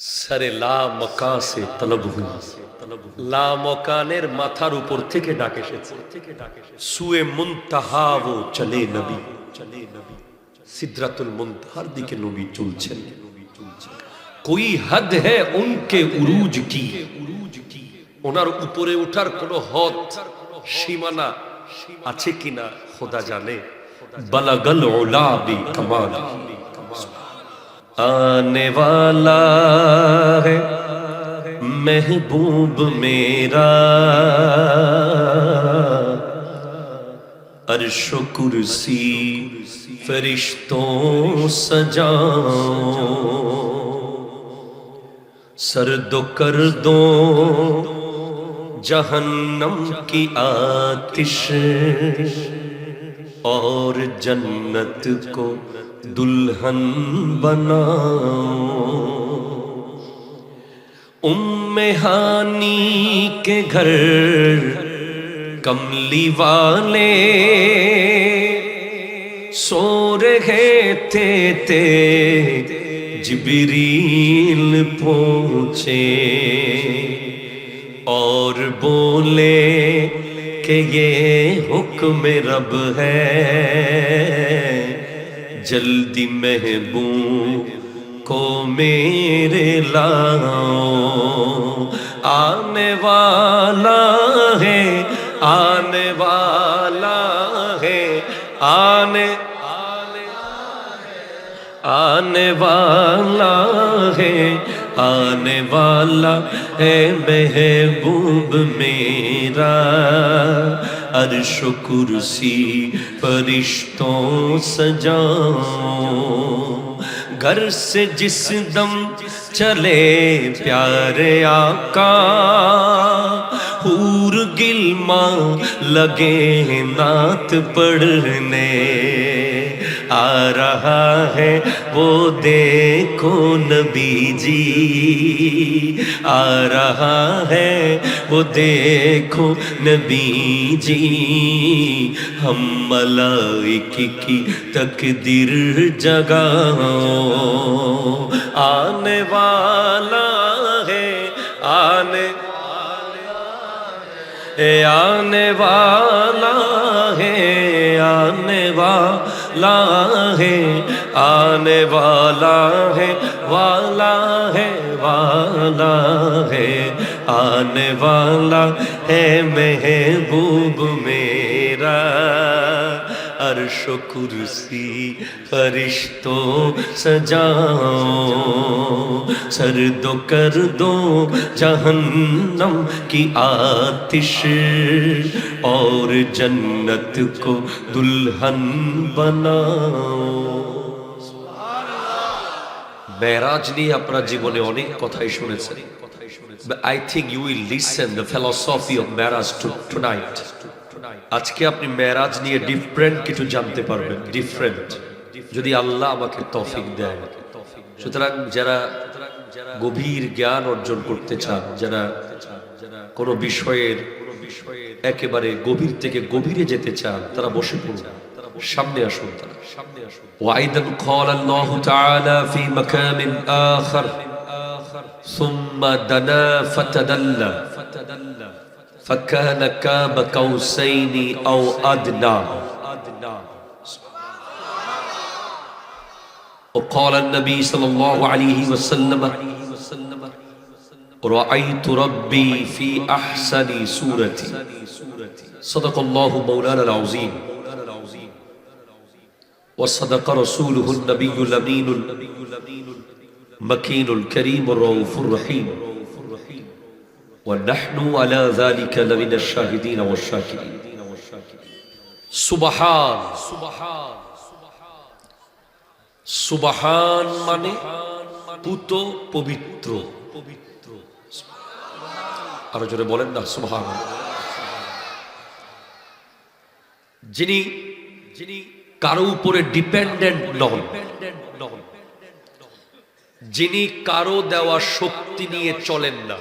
सरे ला मका से तलब हुई, ला मकानेर माथार ऊपर থেকে ডাক এসেছে। সুয়ে মুনতাহা वो चले नबी, सिदरातुल मुनतहार दिके नबी चलছেন। कोई हद है उनके उरूज की, ওনার উপরে ওঠার কোনো হদ সীমানা আছে কিনা খোদা জানে। বলগল উলা বি কমাল, आने वाला है महबूब मेरा, अर्शो कुर्सी फरिश्तों सजाओ, सर्दो कर दो जहन्नम की आतिश, और जन्नत को दुल्हन बनाओ। उम्मे हानी के घर कमली वाले सो रहे थे जिब्रील पहुंचे, और बोले कि ये हुक्म रब है, जल्दी महबूब को मेरे लाओ। आने वाला है, आने वाला है, आने वाला है, आने वाला है महबूब मेरा, अर्शो कुर्सी फरिश्तों सजाओ। घर से जिस दम चले प्यारे आका, हूर गिलमा लगे नात पढ़ने, आ रहा है वो देखो नबी जी, आ रहा है वो देखो नबी जी। हम मलाइके की तकदीर जगाओ, आने वाला है, आने वाला है, आने वाला है, आने वाला है, वाला है, वाला है, आने वाला है महबूब मेरा, अर्शो कुर्सी फरिश्तों सजाओ, सर्दो कर दो जहन्नम की आतिश, और जन्नत को दुल्हन बनाओ। মেরাজ নিয়ে আপনার জীবনে অনেক কথাই শুনেছেন। I think you will listen the philosophy of marriage tonight. আজকে আপনি মেরাজ নিয়ে ডিফারেন্ট কিছু জানতে পারবেন, ডিফারেন্ট, যদি আল্লাহ আমাকে তৌফিক দেয়। সুতরাং যারা গভীর জ্ঞান অর্জন করতে চান, যারা কোনো বিষয়ের একেবারে গভীর থেকে গভীরে যেতে চান, তারা বসে পড়ুন, সামনে আসুন, তারা সামনে আসুন। وأيضا قال الله تعالى في مكان آخر ثم دنا فتدلى فكان كاب قوسين أو أدنى، وقال النبي صلى الله عليه وسلم رأيت ربي في أحسن سورة، صدق الله مولانا العظيم، وصدق رسوله النبي الأمين المكين الكريم الرؤوف الرحيم، ونحن على ذلك لمن الشاهدين والشاكرين। সুবহান, সুবহান মানে পুত পবিত্র। আরো জোরে বলেন না সুবহান। যিনি কারো উপরে ডিপেন্ডেন্ট নন, যিনি কারো দেওয়া শক্তি নিয়ে চলেন না,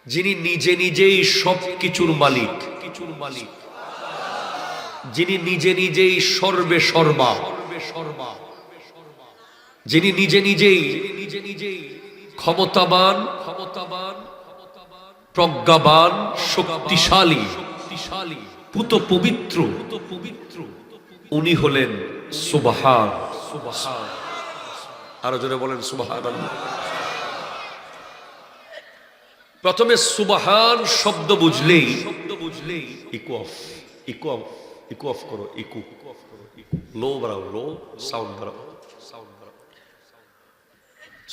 যিনি নিজে নিজেই সবকিছুর মালিক, যিনি নিজে নিজেই সর্বে সর্বা, যিনি নিজে নিজেই ক্ষমতাবান, প্রজ্ঞাবান, শক্তিশালী, পুত পবিত্র, উনি হলেন সুবহান। আরো জোরে বলেন সুবহানাল্লাহ। প্রথমে সুবহান শব্দ বুঝলেই ইকু অফ করো, ইকু লো বাড়াও, লো সাউন্ড বাড়াও।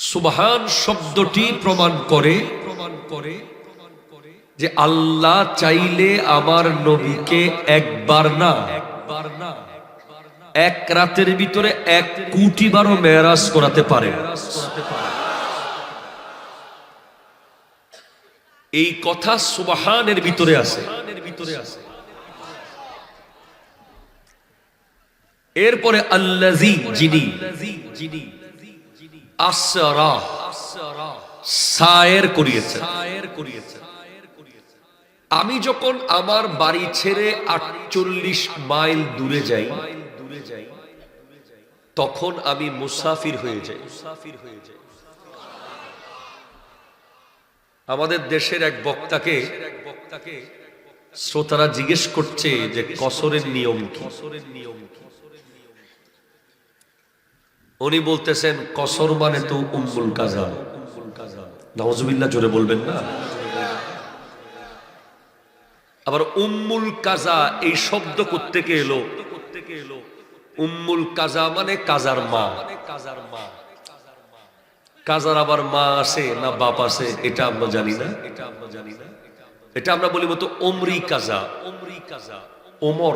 সুবহান শব্দটি প্রমাণ করে যে আল্লাহ চাইলে আমার নবীকে একবার না, এক রাতের ভিতরে 1 কোটি বারও মেরাজ করাতে পারে। এই কথা সুবহানের ভিতরে আছে। এরপরে আল্লাযী, যিনি আসরা সায়ের করিয়েছে। আমি যখন আমার বাড়ি ছেড়ে 48 মাইল দূরে যাই, তখন আমি মুসাফির হয়ে যাই। আমাদের দেশের এক বক্তাকে শ্রোতারা জিজ্ঞেস করছে যে কসরের নিয়ম কি। উনি বলতেছেন কসর মানে তো উম্মুল কাজা। নাউজুবিল্লাহ, জোরে বলবেন না। আবার উম্মুল কাজা এই শব্দ কোত্থেকে এলো? উম্মুল কাজা মানে কাজার মা। কাজার আবার মা আছে না বাপ আছে এটা আমরা জানি না। এটা আমরা বলি মতো ওমরি কাজা। ওমর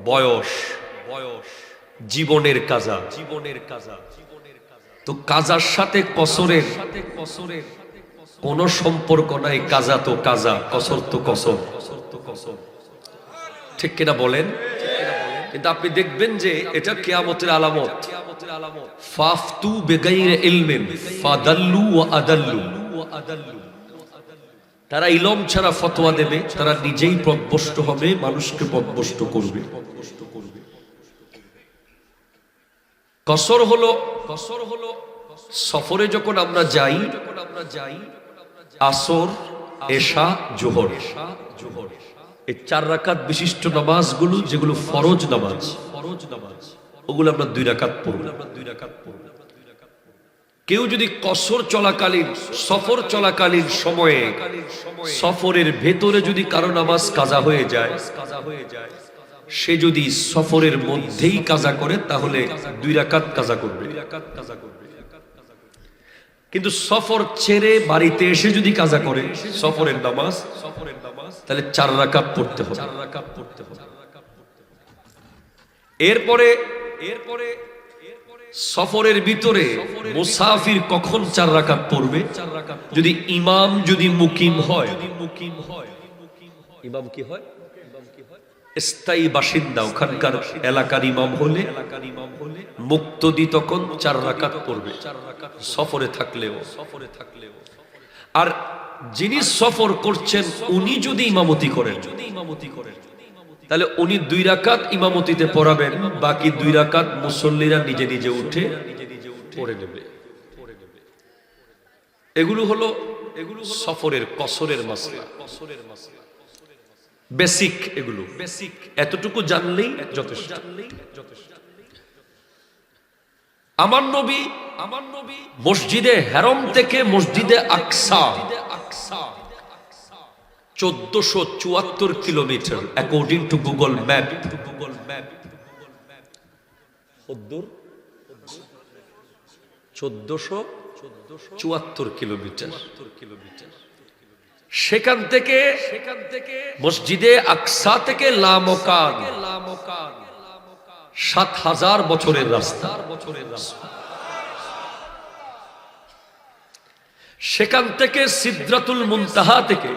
বয়স, জীবনের কাজা। তো কাজার সাথে কসরের কোন সম্পর্ক নাই। কাজা তো কাজা, কসর তো কসর। ঠিক কিনা বলেন? কিন্তু আপনি দেখবেন যে এটা কিয়ামতের আলামত। ফাফতু বিগাইরি ইলমিন ফাদাল্লু ওয়া আদাল্লু। তারা ইলম ছাড়া ফতোয়া দেবে, তারা নিজেই পথভ্রষ্ট হবে, মানুষকে পথভ্রষ্ট করবে। কসর হলো সফরে যখন আমরা যাই, আসর, এশা, জোহর, এই 4 রাকাত বিশিষ্ট নামাজগুলো যেগুলো ফরজ নামাজ, ওগুলো আমরা 2 রাকাত পড়ব। কেউ যদি কসর চলাকালীন, সফর চলাকালীন সময়ে সফরের ভেতরে যদি কারো নামাজ কাজা হয়ে যায়, সে যদি সফরের মধ্যেই কাজা করে তাহলে 2 রাকাত কাজা করবে। কিন্তু সফর ছেড়ে বাড়িতে এসে যদি কাজা করে সফরের নামাজ, তাহলে 4 রাকাত পড়তে হবে। এরপরে সফরের ভিতরে মুসাফির কখন 4 রাকাত পড়বে? যদি ইমাম যদি মুকিম হয়। ইমাম কি হয়? স্থায়ী বাসিন্দা, ওখানকার এলাকার ইমাম হলে মুক্তদি তখন 4 রাকাত পড়বে সফরে থাকলেও। আর যিনি সফর করছেন উনি যদি ইমামতি করেন, তাহলে উনি 2 রাকাত ইমামতিতে পড়াবেন, বাকি 2 রাকাত মুসল্লিরা নিজে নিজে উঠে পড়ে নেবে। এগুলো হলো সফরের কসরের মাসলা, বেসিক। এগুলো বেসিক, এতটুকু জানলেই যথেষ্ট। আমার নবী মসজিদে হারাম থেকে মসজিদে আকসা 1474 kilometre according to Google map. 1474 kilometre. সেখান থেকে মসজিদে আকসা থেকে লামকান 7000 বছরের রাস্তা। সেখান থেকে সিদরাতুল মুনতাহা থেকে,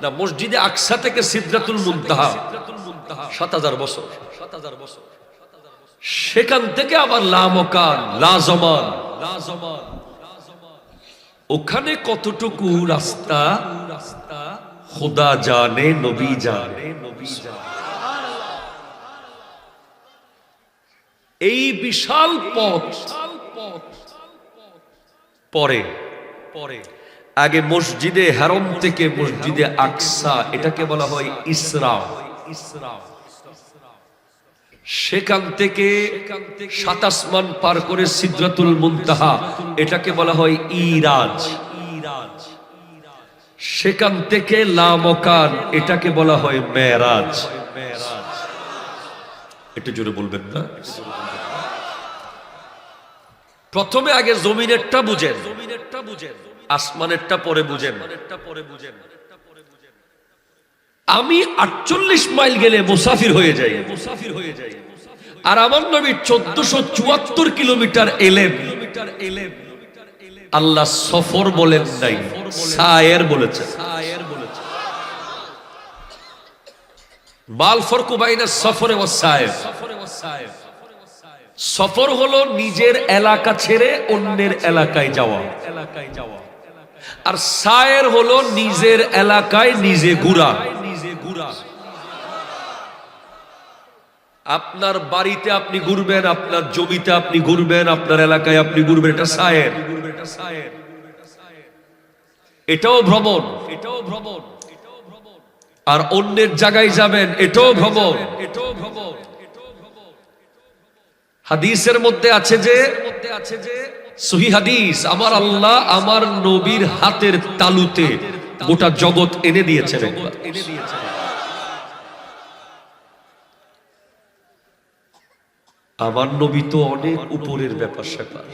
না, মসজিদে আকসা থেকে সিদরাতুল মুনতাহা 7000 বছর। সেখান থেকে আবার লামকান, লাজমান, ওখানে কতটুকু রাস্তা খোদা জানে, নবী জানে। এই বিশাল পথ পরে আগে মসজিদে হারম থেকে মসজিদে আকসা, এটাকে বলা হয় ইসরা। সেখান থেকে ৭ আসমান পার করে সিদরাতুল মুনতাহা, এটাকে বলা হয় ইরাজ। সেখান থেকে লামকান, এটাকে বলা হয় মেরাজ। একটু জোরে বলবেন না? প্রথমে আগে জমিনেরটা বুঝেন, আসমানেরটা পরে বুঝেন। আমি ৪৮ মাইল গেলে মুসাফির হয়ে যাই, আর আমার নবী ১৪৭৪ কিলোমিটার এলেন। আল্লাহ সফর বলেন নাই, সায়ের বলেছেন। মাল ফরকু বাইনা সফরে ওয়াস সায়ের। সফর হলো নিজের এলাকা ছেড়ে অন্যের এলাকায় যাওয়া, আর সায়ের হলো নিজের এলাকায় নিজে ঘুরা। আপনার বাড়িতে আপনি ঘুরবেন, আপনার জমিতে আপনি ঘুরবেন, আপনার এলাকায় আপনি ঘুরবেন, এটা সায়ের। এটাও ভ্রমণ, আর অন্যের জায়গায় যাবেন, এটাও ভ্রমণ। হাদিসের মধ্যে আছে যে সহিহ হাদিস, আমার আল্লাহ আমার নবীর হাতের তালুতে গোটা জগৎ এনে দিয়েছেন। আমার নবী তো অনেক উপরের ব্যাপার স্যাপার,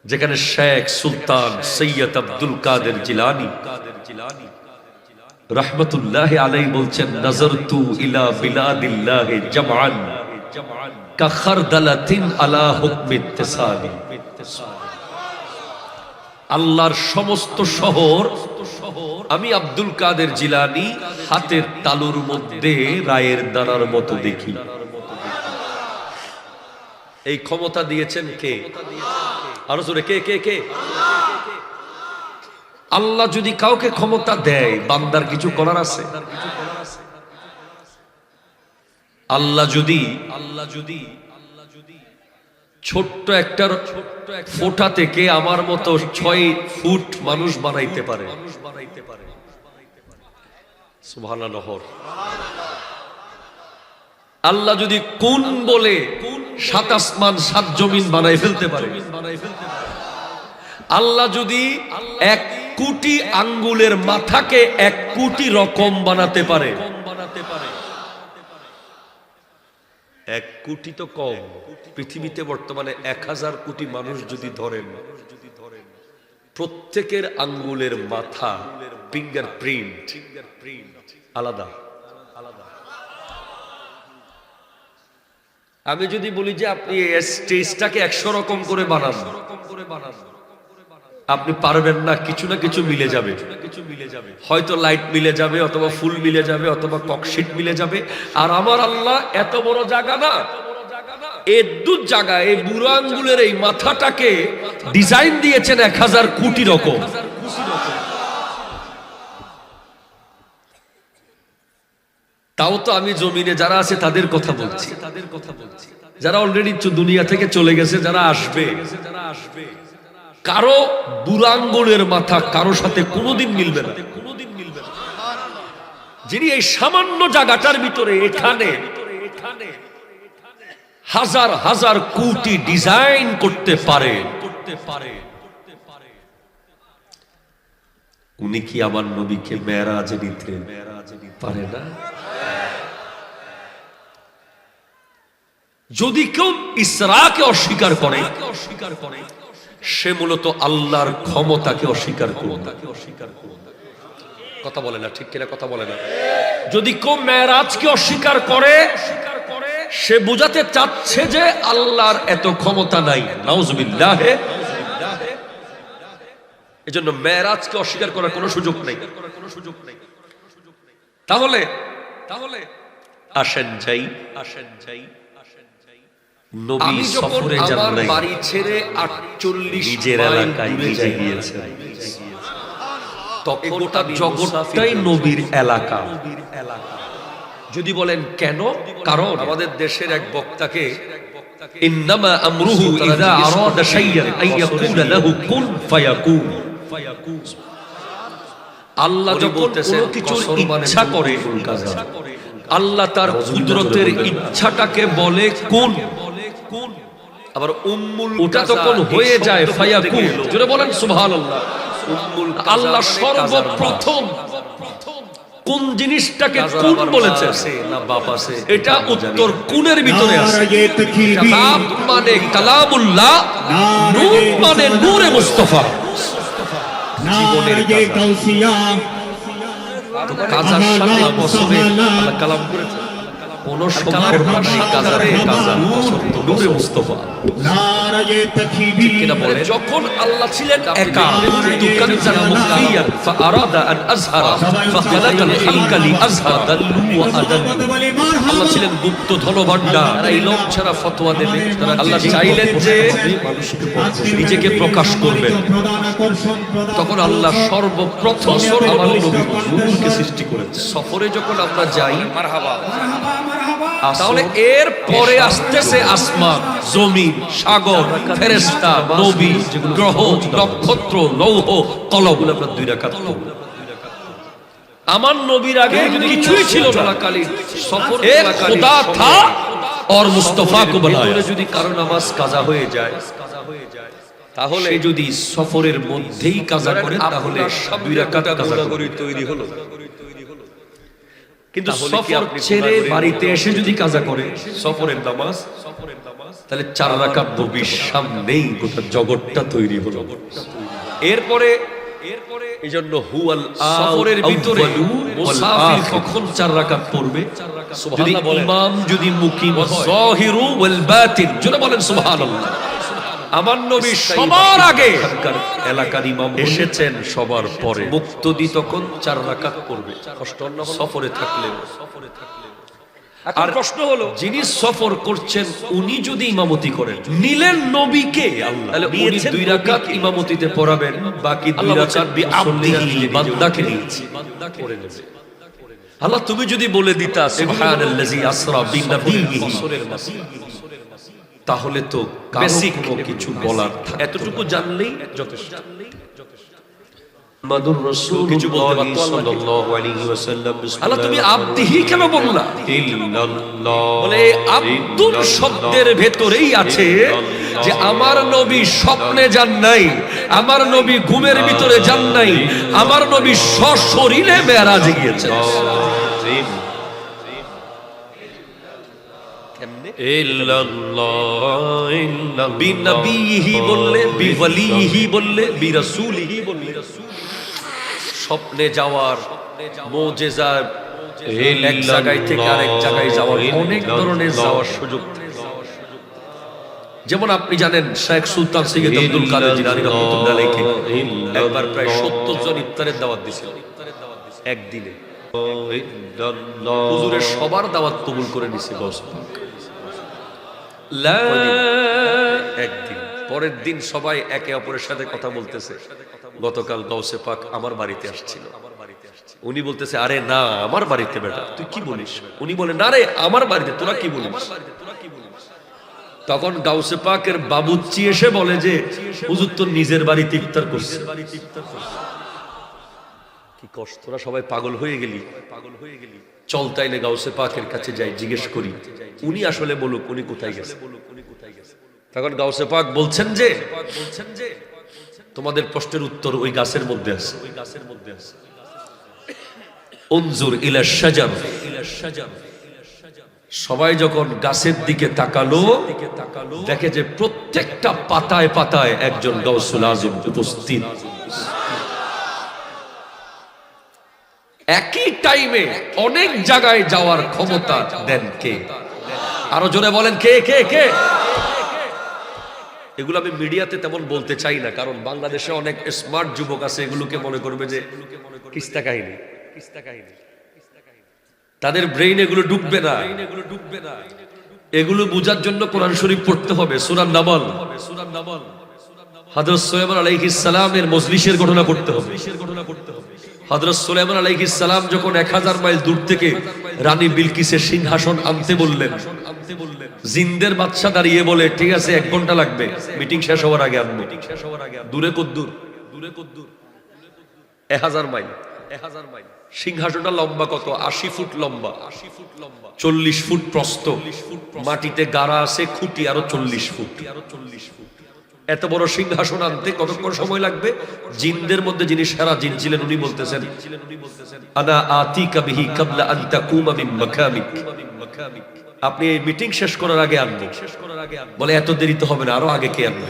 যেখানে শেখ সুলতান সৈয়দ আব্দুল কাদের জিলানী রাহমাতুল্লাহি আলাইহি বলছেন, নাযারতু ইলা বিলাদিল্লাহি জামআন কা খারদালাতিন আলা হুকমি ইত্তিসালি। আল্লাহর সমস্ত শহর আমি আব্দুল কাদের জিলানী হাতের তালুর মধ্যে রায়ের দানার মতো দেখি। এই ক্ষমতা দিয়েছেন কে? আরো জোরে কে কে কে? আল্লাহ যদি কাউকে ক্ষমতা দেয়, বান্দার কিছু করার আছে? আল্লাহ যদি ছোট্ট একটা ফোঁটা থেকে আমার মতো ৬ ফুট মানুষ বানাইতে পারে, সুবহানাল্লাহ। আল্লাহ যদি কোন বলে ৭ আসমান ৭ জমিন বানাই ফেলতে পারে, আল্লাহ যদি ১ কোটি আঙ্গুলের মাথাকে ১ কোটি রকম বানাতে পারে, ১ কোটি তো কম, পৃথিবীতে বর্তমানে ১০০০ কোটি মানুষ যদি ধরেন, প্রত্যেকের আঙ্গুলের মাথা ফিঙ্গার প্রিন্ট আলাদা। আমি যদি বলি যে আপনি স্টেজটাকে ১০০ রকম করে বানান, আপনি পারবেন না। কিছু না কিছু মিলে যাবে, হয়তো লাইট মিলে যাবে, অথবা ফুল মিলে যাবে, অথবা ককশিট মিলে যাবে। আর আমার আল্লাহ এত বড় জায়গা না, এদুর জায়গায় এই বুড়ো আঙ্গুলের এই মাথাটাকে ডিজাইন দিয়েছেন ১০০০ কোটি রকম। তাও তো আমি জমিনে যারা আছে তাদের কথা বলছি, যারা অলরেডি দুনিয়া থেকে চলে গেছে, যারা আসবে। কারো বুড়ো আঙ্গুলের মাথা কারো সাথে কোনোদিন মিলবে না। যিনি এই সামান্য জায়গাটার ভিতরে এখানে হাজার হাজার কোটি ডিজাইন করতে পারে, উনি কি আমার নবীকে মেরাজে নিতে পারে না? যদি কেউ ইসরাকে অস্বীকার করে, সে মূলত আল্লাহর ক্ষমতাকে অস্বীকার করবে। কথা বলে না, ঠিক কিনা? কথা বলে না। যদি কেউ মেরাজকে অস্বীকার করে, সে বুঝাতে চাচ্ছে যে আল্লাহর এত ক্ষমতা নাই। নাউজুবিল্লাহ। এজন্য মেরাজকে অস্বীকার করার কোনো সুযোগ নেই। তাহলে আসেন যাই নবী সফরে যান নাই, বাড়ি ছেড়ে ৪৮ নিজের এলাকায় নিজে গিয়েছে। তখন গোটা জগৎটাই নবীর এলাকা। যদি বলেন কেন? কারণ আমাদের দেশের এক বক্তাকে ইন্নামা আমরুহু ইযা আরাদা শাইয়ান আন ইয়াকুলা লাহু কুন ফায়াকুন। আল্লাহ যখন কোনো কিছুর ইচ্ছা করে, আল্লাহ তার কুদরতের ইচ্ছাটাকে বলে কুন, আবার ওটা তখন হয়ে যায় ফায়াকুন। জোরে বলেন সুবহানাল্লাহ। আল্লাহ সর্বপ্রথম কোন জিনিসটাকে কুন বলেছে না বাপ আছে, এটা উত্তর কুনের ভিতরে আছে। কালাম মানে কালামুল্লাহ, নূর মানে নূরে মুস্তাফা। জীবনের কাজার সাথে বছরে আল্লাহ কালাম করেছে, কোন সময় কাজারে কাজা নূরে মুস্তাফা। যখন আল্লাহ ছিলেন একা, দুকানজান মুখিয়ান ফাআরাদা আন আযহারা ফাখালাকাল খালকা লিআযহারা ওয়া আদাল। আল্লাহ ছিলেন গুপ্ত ধনভাণ্ডার, তারা ইলম ছাড়া ফতোয়া দেবে। আল্লাহ চাইলেন যে নিজেকে প্রকাশ করবেন, তখন আল্লাহ সর্বপ্রথম আমার নবীকে সৃষ্টি করেছেন। সফরে যখন আমরা যাই মারহাবা, তাহলে এর পরে আসতেছে আসমান, জমিন, সাগর, ফেরেশতা, নবী, গ্রহ, নক্ষত্র, লৌহ, কলম। আমরা 2 রাকাত পড়ব। আমার নবীর আগে কিছুই ছিল না। সফর খোদা থা और মুস্তাফা को बनाया। যদি কারো নামাজ কাজা হয়ে যায়, তাহলে যদি সফরের মধ্যেই কাজা করে, তাহলে 2 রাকাত কাজা করে তৈরি হলো। কিন্তু সফর ছেড়ে বাড়িতে এসে যদি কাজা করে সফরের নামাজ, তাহলে 4 রাকাত নবীর সামনেই গোটা জগৎটা তৈরি হলো। এরপরে এইজন্য হুয়াল সফরের ভিতরে মুসাফির কখন 4 রাকাত পড়বে? যদি ইমাম যদি মুকিম যাহিরু ওয়াল বাতিন, জোরে বলেন সুবহানাল্লাহ। আমার নবী সবার আগে এলাকার ইমাম এসেছেন, সবার পরে মুক্তদি তখন 4 রাকাত পড়বে সফরে থাকলে। আর প্রশ্ন হলো, যিনি সফর করছেন উনি যদি ইমামতি করেন, নিলেন নবীকে আল্লাহ, তাহলে উনি 2 রাকাত ইমামতিতে পড়াবেন, বাকি 2 রাকাত বিআবদিহি বান্দাকে নিয়েছি করে নেবে। আল্লাহ তুমি যদি বলে দিতা সুবহানাল্লাযী আসরা বিনাবিয়িহি, তাহলে তো বেসিক কিছু বলার, এতটুকু জানলেই যথেষ্ট। মুহাম্মাদুর রাসূলুল্লাহ সাল্লাল্লাহু আলাইহি ওয়াসাল্লাম। আল্লাহ তুমি আবদিহি কেন বললা? ইল্লাল্লাহ, বলে আব্দুর শব্দের ভেতরেই আছে যে আমার নবী স্বপ্নে যান নাই, আমার নবী ঘুমের ভিতরে যান নাই, আমার নবী সশরীরে মেরাজে গিয়েছেন। বিনবিহি বললে, বিওয়ালিহি বললে, বিরাসূলিহি বললে, স্বপ্নে যাওয়ার মুজিজা, এক জায়গায় থেকে আরেক জায়গায় যাওয়ার অনেক ধরনের যাওয়ার সুযোগ। যেমন আপনি জানেন শেখ সুলতান সৈয়দ আব্দুল কাদের জিলানী রাহমাতুল্লাহ আলাইহি একবার প্রায় 70 জন ইফতারের দাওয়াত দিয়েছিল একদিনে। হুজুরের সবার দাওয়াত কবুল করে নিছে গাউস পাক। একদিন পরের দিন সবাই একে অপরের সাথে কথা বলতেছে, গতকাল গাউসে পাক আমার বাড়িতে আসছিল। উনি বলতেছে আরে না আমার বাড়িতে বেটা, তুই কি বলিস? উনি বলে না রে আমার বাড়িতে, তোরা কি বলিস? তখন গাউসে পাকের বাবুচ্চি এসে বলে যে হুজুর তো নিজের বাড়িতে ইফতার করছে। কি কষ্ট, তোরা সবাই পাগল হয়ে গেলি। চল তাইলে গাউসে পাকের কাছে যাই, জিজ্ঞেস করি উনি আসলে বলুক উনি কোথায় গেছে। তখন গাউসে পাক বলছেন যে তোমাদের প্রশ্নের উত্তর ওই গাছের মধ্যে আছে। উনজুর ইলা শাজার। সবাই যখন গাছের দিকে তাকালো, দেখে যে প্রত্যেকটা পাতায় পাতায় একজন গাউসুল আজম উপস্থিত। একই টাইমে অনেক জায়গায় যাওয়ার ক্ষমতা দেন কে? আরো জোরে বলেন কে কে কে? এগুলো আমি মিডিয়াতে তেমন বলতে চাই না, কারণ বাংলাদেশে অনেক স্মার্ট যুবক আছে, এগুলোকে মনে করবে যে কিস্তা কাহিনী। তাদের ব্রেইন এগুলো ঢুকবে না। এগুলো বোঝার জন্য কোরআন শরীফ পড়তে হবে। সূরা নামল, হযরত সুলাইমান আলাইহিস সালামের মজলিসের ঘটনা পড়তে হবে। হযরত সুলাইমান আলাইহিস সালাম যখন 1000 মাইল দূর থেকে রানী বিলকিসের সিংহাসন আনতে বললেন, জিনদের বাদশা দাঁড়িয়ে বলে ঠিক আছে 1 ঘন্টা লাগবে, মিটিং শেষ হওয়ার আগে আনবো। দূরে কদ্দূর? 1000 মাইল। সিংহাসনটা লম্বা কত? 80 ফুট লম্বা, 40 ফুট প্রস্থ, মাটিতে গাড়া আছে খুঁটি আরো 40 ফুট। এত বড় সিংহাসন আনতে কতক্ষণ সময় লাগবে? জিনদের মধ্যে যিনি সেরা জিন ছিলেন উনি বলতেছেন, আনা আতিকা বিহি কাবলা আন তাকুমা মিন মাকামিক, আপনি এই মিটিং শেষ করার আগে আনবো। বলে এত দেরি তো হবে না, আরো আগে কে আনবে?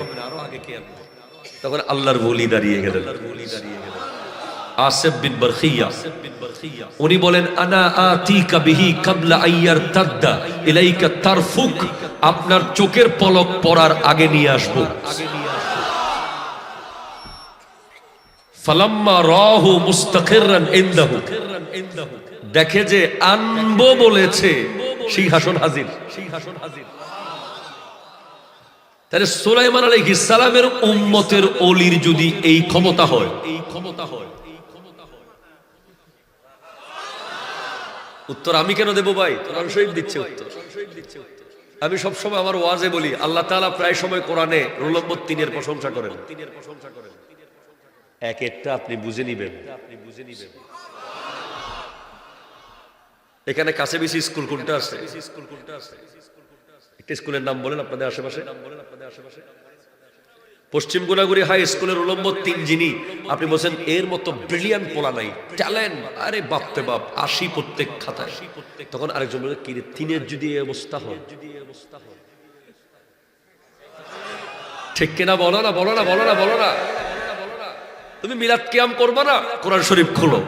তখন আল্লাহর ওলি দাঁড়িয়ে গেলেন, আসিফ বিন বারখিয়া। উনি বলেন, আনা আতিকা বিহি কাবলা আইয়ারতাদ্দা ইলাইকা তারফুক, আপনার চোখের পলক পড়ার আগে নিয়ে আসবো। ফালাম্মা রাহু মুস্তাকিরান ইনদাহু, দেখে যে আনবো বলেছে, সিংহাসন হাজির। তাহলে সুলাইমান আলাইহিস সালামের উম্মতের ওলির যদি এই ক্ষমতা হয়, উত্তর আমি কেন দেব ভাই? কোরআন শরীফ দিচ্ছে উত্তর। আমি সবসময় আমার ওয়াজে বলি, আল্লাহ তাআলা প্রায় সময় কোরআনে রোল নম্বর 3 এর প্রশংসা করেন। এক একটা আপনি বুঝে নিবেন। এখানে কাছে বেশি স্কুল কোনটা আছে? একটা স্কুলের নাম বলেন আপনাদের আশেপাশে। পশ্চিম গুনাগুড়ি হাই স্কুলের রোল নম্বর 3 যিনি, আপনি বলছেন এর মতো ব্রিলিয়ান্ট পোলা নাই, ট্যালেন্ট, আরে বাপরে বাপ, 80 প্রত্যেক খাতায়। তখন আরেকজন বলে, কি রে 3-এর যদি এই অবস্থা হয়? ঠিক কিনা? বলো না। তুমি মিলাদ কিয়াম করবা না? কোরআন শরীফ খোলো।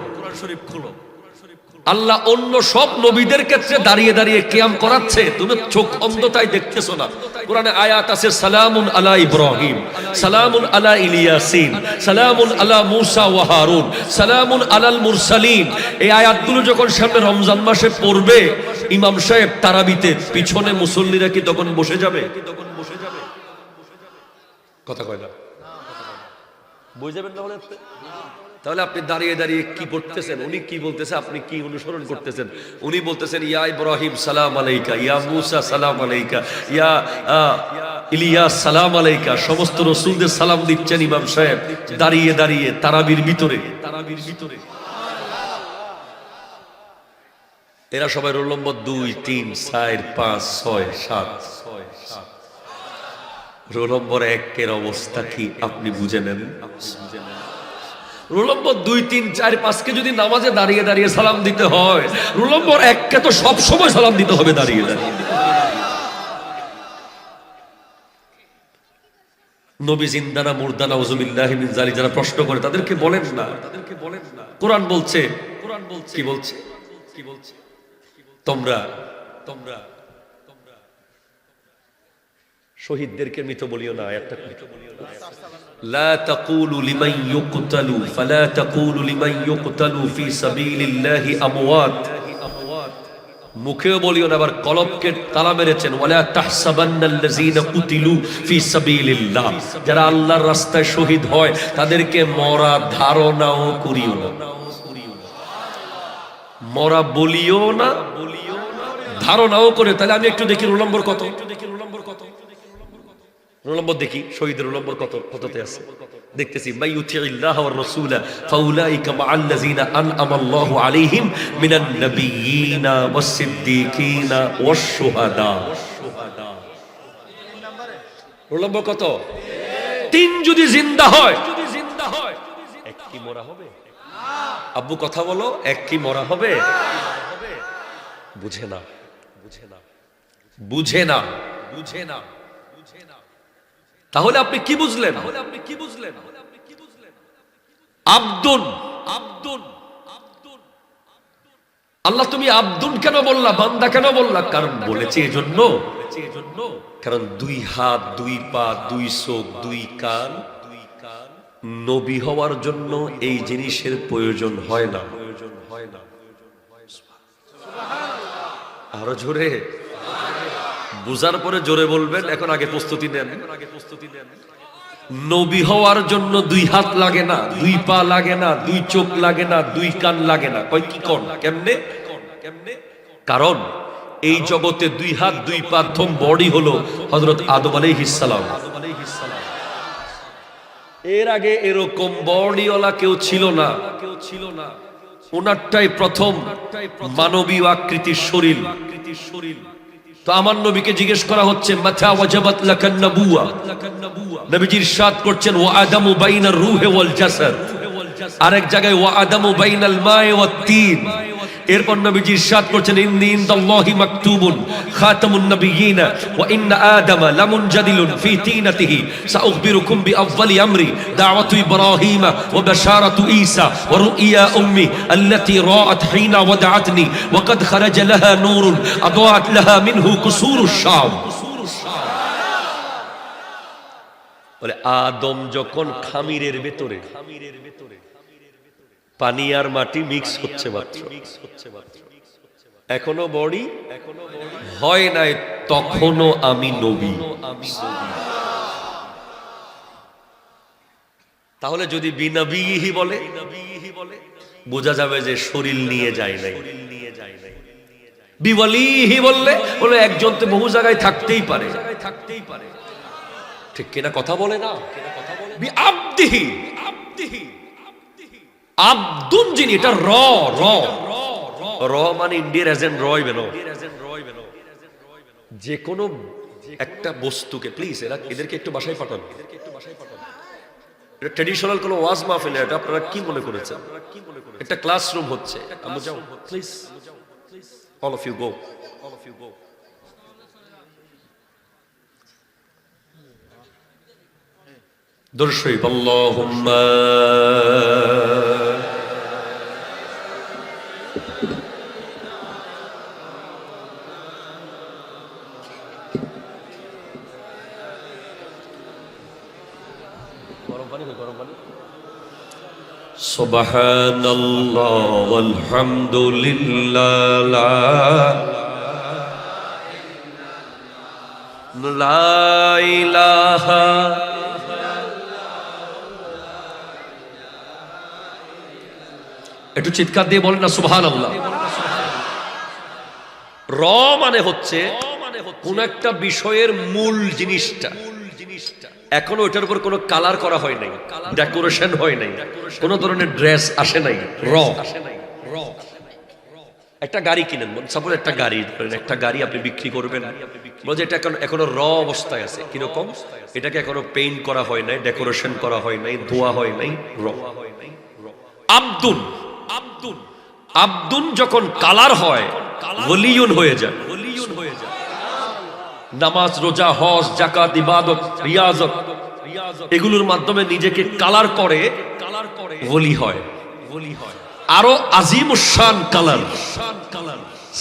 আল্লাহ অন্য সব নবীদের ক্ষেত্রে দাঁড়িয়ে দাঁড়িয়ে কিয়াম করাচ্ছে, তুমি চোখ অন্ধতায় দেখতেছো না। কোরআনে আয়াত আছে, সালামুন আলা ইব্রাহিম, সালামুন আলা ইলিয়াসিন, সালামুন আলা মুসা ওয়া হারুন, সালামুন আলাল মুরসালিন। এই আয়াতগুলো যখন সামনে রমজান মাসে পড়বে, ইমাম সাহেব তারাবিতে, পিছনে মুসল্লিরা কি তখন বসে যাবে? কথা কয় না, বুঝে যাবেন না হলে? তাহলে আপনি দাঁড়িয়ে দাঁড়িয়ে কি পড়তেছেন? উনি কি বলতেছে, আপনি কি অনুসরণ করতেছেন? উনি বলতেছেন, ইয়া ইব্রাহিম সালাম আলাইকা, ইয়া মুসা সালাম আলাইকা, ইয়া ইলিয়াস সালাম আলাইকা। সমস্ত রাসূলদের সালাম দিচ্ছেন ইমাম সাহেব দাঁড়িয়ে দাঁড়িয়ে তারাবির ভিতরে। এরা সবাই রোল নম্বর 2, 3, 4, 5, 6, 7। রোল নম্বর 1 এর অবস্থা কি আপনি বুঝে নেন। রোল নম্বর 2, 3, 4, 5 কে যদি নামাজে দাঁড়িয়ে দাঁড়িয়ে সালাম দিতে হয়, রোল নম্বর 1 কে তো সব সময় সালাম দিতে হবে দাঁড়িয়ে দাঁড়িয়ে। নবী জিন্দানা মুরদানা উযুবিল্লাহি মিন যালিক যারা প্রশ্ন করে তাদেরকে বলেন না। কোরআন বলছে, কি বলছে? তোমরা শহীদদেরকে মৃত বলিও না। আয়াতটা লা তাকুলু লিমান ইউকতালু ফালা তাকুলু লিমান ইউকতালু ফি সাবিলিল্লাহি আমওয়াত। মুখেও বলিও না, আবার কলবকে তালা মেরেছেন, ওয়ালা তাহসাবান্নাল্লাযীনা কুতিলু ফি সাবিলিল্লাহ। যারা আল্লাহর রাস্তায় শহীদ হয় তাদেরকে মরা ধারণাও করিও না। মরা বলিও না, ধারণাও করে। তাহলে আমি একটু দেখি রোল নম্বর কত। রোল নম্বর দেখি, শহীদের রোল নম্বর কততে আছে দেখতেছি। মাইয়ুতিল্লাহ ওয়ার রাসূলা ফাউলাইকা মাআল্লাযীনা আনআমাল্লাহু আলাইহিম মিনান নাবিয়্যিনা ওয়াস সিদ্দীকিনা ওয়াশ শুহাদা। রোল নম্বর কত? 3 যদি জিন্দা হয়, এক কি মরা হবে? আব্বু কথা বলো, এক কি মরা হবে? বুঝে না। তাহলে আপনি কি বুঝলেন? আব্দুন। আল্লাহ তুমি আব্দুন কেন বললা, বান্দা কেন বললা? কারণ বলেছে এজন্য, কারণ 2 হাত 2 পা 2 চোখ 2 কান। নবী হওয়ার জন্য এই জিনিসের প্রয়োজন হয় না। আরো জোরে বুঝার পরে জোরে বলবেন। এখন আগে প্রস্তুতি নেন। নবী হওয়ার জন্য 2 হাত লাগে না, 2 পা লাগে না, 2 চোখ লাগে না, 2 কান লাগে না। কয় কি কোন কেমনে? কারণ এই জগতে 2 হাত 2 পা প্রথম বডি হলো হযরত আদম আলাইহিস সালাম। এর আগে এরকম বডিওয়ালা কেউ ছিল না, ওনারটাই প্রথম মানবীয় আকৃতির শরীর। তো আমার নবীকে জিজ্ঞেস করা হচ্ছে মাথা ওয়াজাবাত লাকান নবুয়া, নবীজি ইরশাদ করছেন ওয়া আদামু বাইনার রূহি ওয়াল জাসাদ, আরেক জায়গায় ওয়া আদামু বাইনাল মা'i ওয়াত তিন। এরপর নবীজি ইরশাদ করছেন ইন্নী ইনদাল্লাহি মাকতুবুন খাতামুন নাবিয়্যিনা ওয়া ইন্না আদামা লামুনজাদিলুন ফি তিনাতিহি সাউখবিরুকুম বিআফযালি আমরি দাওয়াতু ইব্রাহিমা ওয়া বাশারাতু ঈসা ওয়া রুইয়া উম্মি আল্লাতী রাআত হিনা ওয়াদাআতনি ওয়া قد خرج لها نور اضاءت لها منه قصور الشام। বলে আদম যখন খামিরের ভেতরে পানি আর মাটি মিক্স হচ্ছে মাত্র, এখনো বডি হয় নাই, তখনও আমি নবী। তাহলে যদি বিনবীহি বলে বোঝা যাবে যে শরীর নিয়ে যায় নাই। বিওয়ালিহি বললে বলে একজন তো বহু জায়গায় থাকতেই পারে, ঠিক কিনা কথা বলে না। বিআবদিহি, আব্দুন যিনি, এটা র র র মানে ইন্ডিয়ার এজেন্ট রয় বেন, যে কোনো একটা বস্তুকে প্লিজ এদেরকে একটু বাসায় পাঠান। এটা ট্র্যাডিশনাল কোনো ওয়াজ মাহফিল, এটা আপনারা কি মনে করেছেন? একটা ক্লাসরুম হচ্ছে, আমরা যাও please, all of you go. দর্শক আল্লাহুম্মা সুবহানাল্লাহ ওয়ালহামদুলিল্লাহ লা ইলাহা একটু চিৎকার দিয়ে বলেন না সুবহানাল্লাহ। র মানে হচ্ছে কোন একটা বিষয়ের মূল জিনিসটা, এখনো ওটার উপর কোনো কালার করা হয় নাই, ডেকোরেশন হয় নাই, কোন ধরনের ড্রেস আসে নাই। র একটা গাড়ি কিনেন, সাপোজ একটা গাড়ি ধরেন, একটা গাড়ি আপনি বিক্রি করবেন, বলছে এটা এখনো র অবস্থায় আছে। কিরকম? এটাকে এখনো পেইন্ট করা হয় নাই, ডেকোরেশন করা হয় নাই, ধোয়া হয় নাই, র। আব্দুন, আব্দুন যখন কালার হয় ওলিয়ুন হয়ে যায়। নামাজ, রোজা, হজ, যাকাত, ইবাদত, রিয়াজত এগুলোর মাধ্যমে নিজেকে কালার করে ওলি হয়। আরো আজিমুশ-শান কালার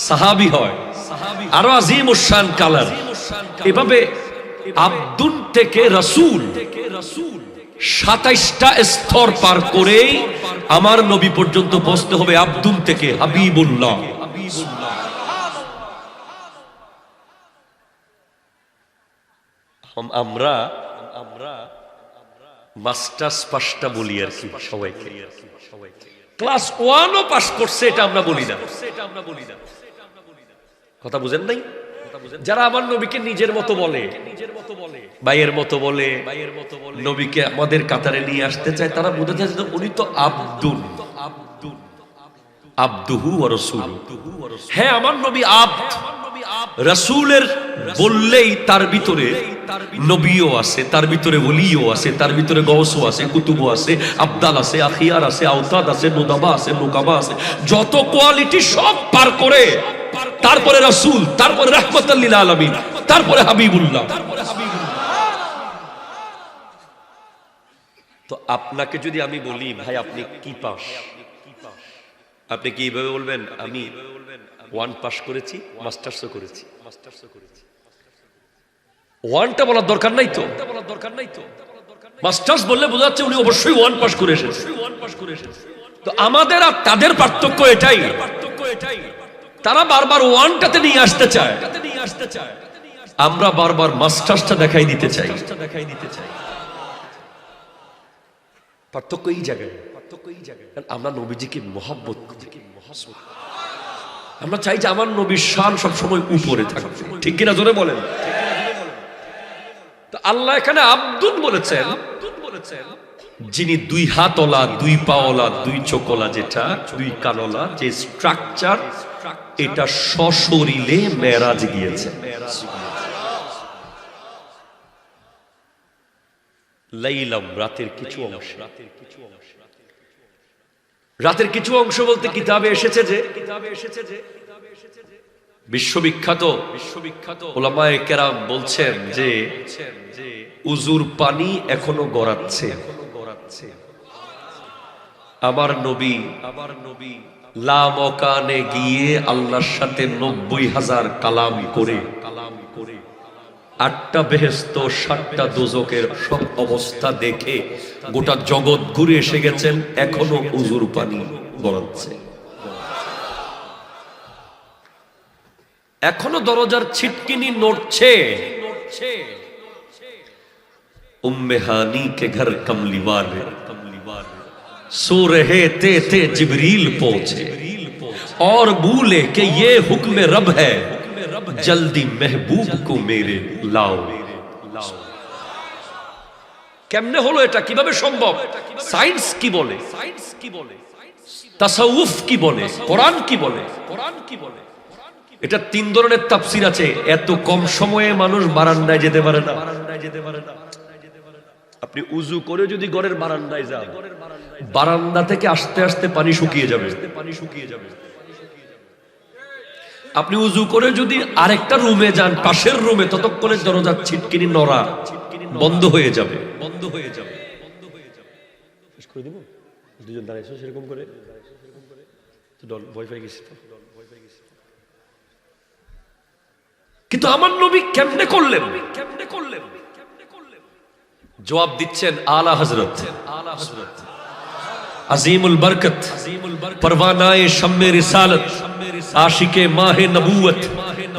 সাহাবী হয়, আরো আজিমুশ-শান কালার। এভাবে আব্দুন থেকে রাসূল 27টা স্তর পার করে আমার নবী পর্যন্ত পৌঁছতে হবে আব্দুন থেকে হাবিবুল্লাহ। আমরা মাস্টার্স পাসটা বলি আর কি সবাইকে, ক্লাস 1ও পাস করছে এটা আমরা বলি না। কথা বুঝেন নাই? যারা আমার নবীকে নিজের মতো বলে, ভাইয়ের মতো বলে, নবীকে আমাদের কাতারে নিয়ে আসতে চায়, তারা বুঝতে চায় যে উনি তো আব্দুল, আব্দুহু ওয়া রাসূলুহু। হ্যাঁ, আমার নবী আব্দ, রাসূলের বললেই তার ভিতরে নবীও আছে, তার ভিতরে ওলিও আছে, তার ভিতরে গওসও আছে, কুতুবও আছে, আবদাল আছে, আখিয়ার আছে, আওতাদ আছে, নুদাবা আছে, নুকাবা আছে, যত কোয়ালিটি সব পার করে তারপরে রাসূল, তারপরে রাহমাতাল লিল আলামিন, তারপরে হাবিবুল্লাহ। তো আপনাকে যদি আমি বলি ভাই আপনি কি পাস, আপনি কি এইভাবে বলবেন? আমি 1 পাস করেছি, মাস্টার্সও করেছি। 1টা বলার দরকার নাই তো, মাস্টার্স বললে বোঝা যাচ্ছে উনি অবশ্যই 1 পাস করে এসেছেন। তো আমাদের আর তাদের পার্থক্য এটাই, তারা বারবার 1টাতে নিয়ে আসতে চায়, আমরা বারবার মাস্টার্সটা দেখাই দিতে চাই। পার্থক্য এই জায়গায়, আমরা নবীজিকে মহব্বত করি। আমরা চাই যে আমার নবীর শান সবসময় উপরে থাকবে, ঠিক কিনা জোরে বলেন। তো আল্লাহ এখানে আব্দুন বলেছেন, যিনি দুই হাতওয়ালা, দুই পাওয়ালা, দুই চোখওয়ালা, যেটা দুই কানওয়ালা, যে স্ট্রাকচার, এটা সশরীরে মেরাজ গিয়েছে। লাইলাম, রাতের কিছু অংশ, রাতের কিছু অংশ বলতে কিতাবে এসেছে যে বিশ্ববিখ্যাত উলামায়ে কেরাম বলছেন যে উজুর পানি এখনো গড়াচ্ছে। আমার নবী লা মকানে গিয়ে আল্লাহর সাথে ৯০,০০০ কালাম করে ৮টা বেহেশত ৭টা দোজখের সব অবস্থা দেখে গোটা জগৎ ঘুরে এসে গেছেন, এখনো উজুর পানি গড়াচ্ছে, এখনো দরজার ছিটকিনি নড়ছে। उम्मे हानी के घर कमली वाले सो रहे थे जिब्रील पहुंचे और बोले कि ये हुक्म रब है, जल्दी महबूब को मेरे लाओ। কেমনে হলো এটা, কিভাবে সম্ভব? সায়েন্স কি বলে, তাসাউফ কি বলে, কোরআন কি বলে? এটা ৩ ধরনের তাফসীর আছে। এত কম সময়ে মানুষ বারান্দায় যেতে পারে না। আপনি উজু করে যদি ঘরের বারান্দায় যান, বারান্দা থেকে আস্তে আস্তে পানি শুকিয়ে যাবে। আপনি উজু করে যদি আরেকটা রুমে যান, পাশের রুমে, ততক্ষণে দরজার ছিটকিনি নড়া বন্ধ হয়ে যাবে। দুজন দাঁড়াইছো সেরকম করে, ভয় পেয়ে গেছি। কিন্তু আমার নবী কেমনে করলেন? জবাব দিচ্ছেন আলা হযরত আজিমুল বরকত, परवानाए शम्मे रिसालत, आशिके माहे नबूवत,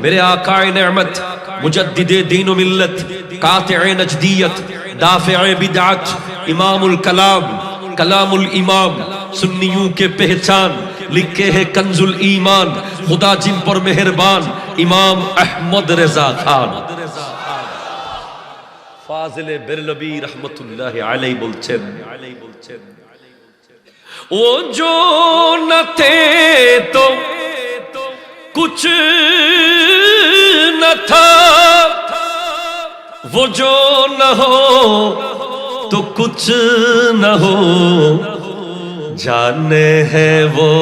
मेरे आकाए नेमत, मुजद्दिदे दीन व मिल्लत, कातिए नजदियत, दाफिए बिदअत, इमामुल कलाम, कलामुल इमाम, सुन्नियों के पहचान, लिखे है कंजुल ईमान, खुदा जिन पर मेहरबान, इमाम अहमद रजा खान। फाजिले बेरलवी रहमतुल्लाहि अलैहि बोलছেন, वो जो न थे तो कुछ न था, वो जो न हो तो कुछ न हो, जाने है वो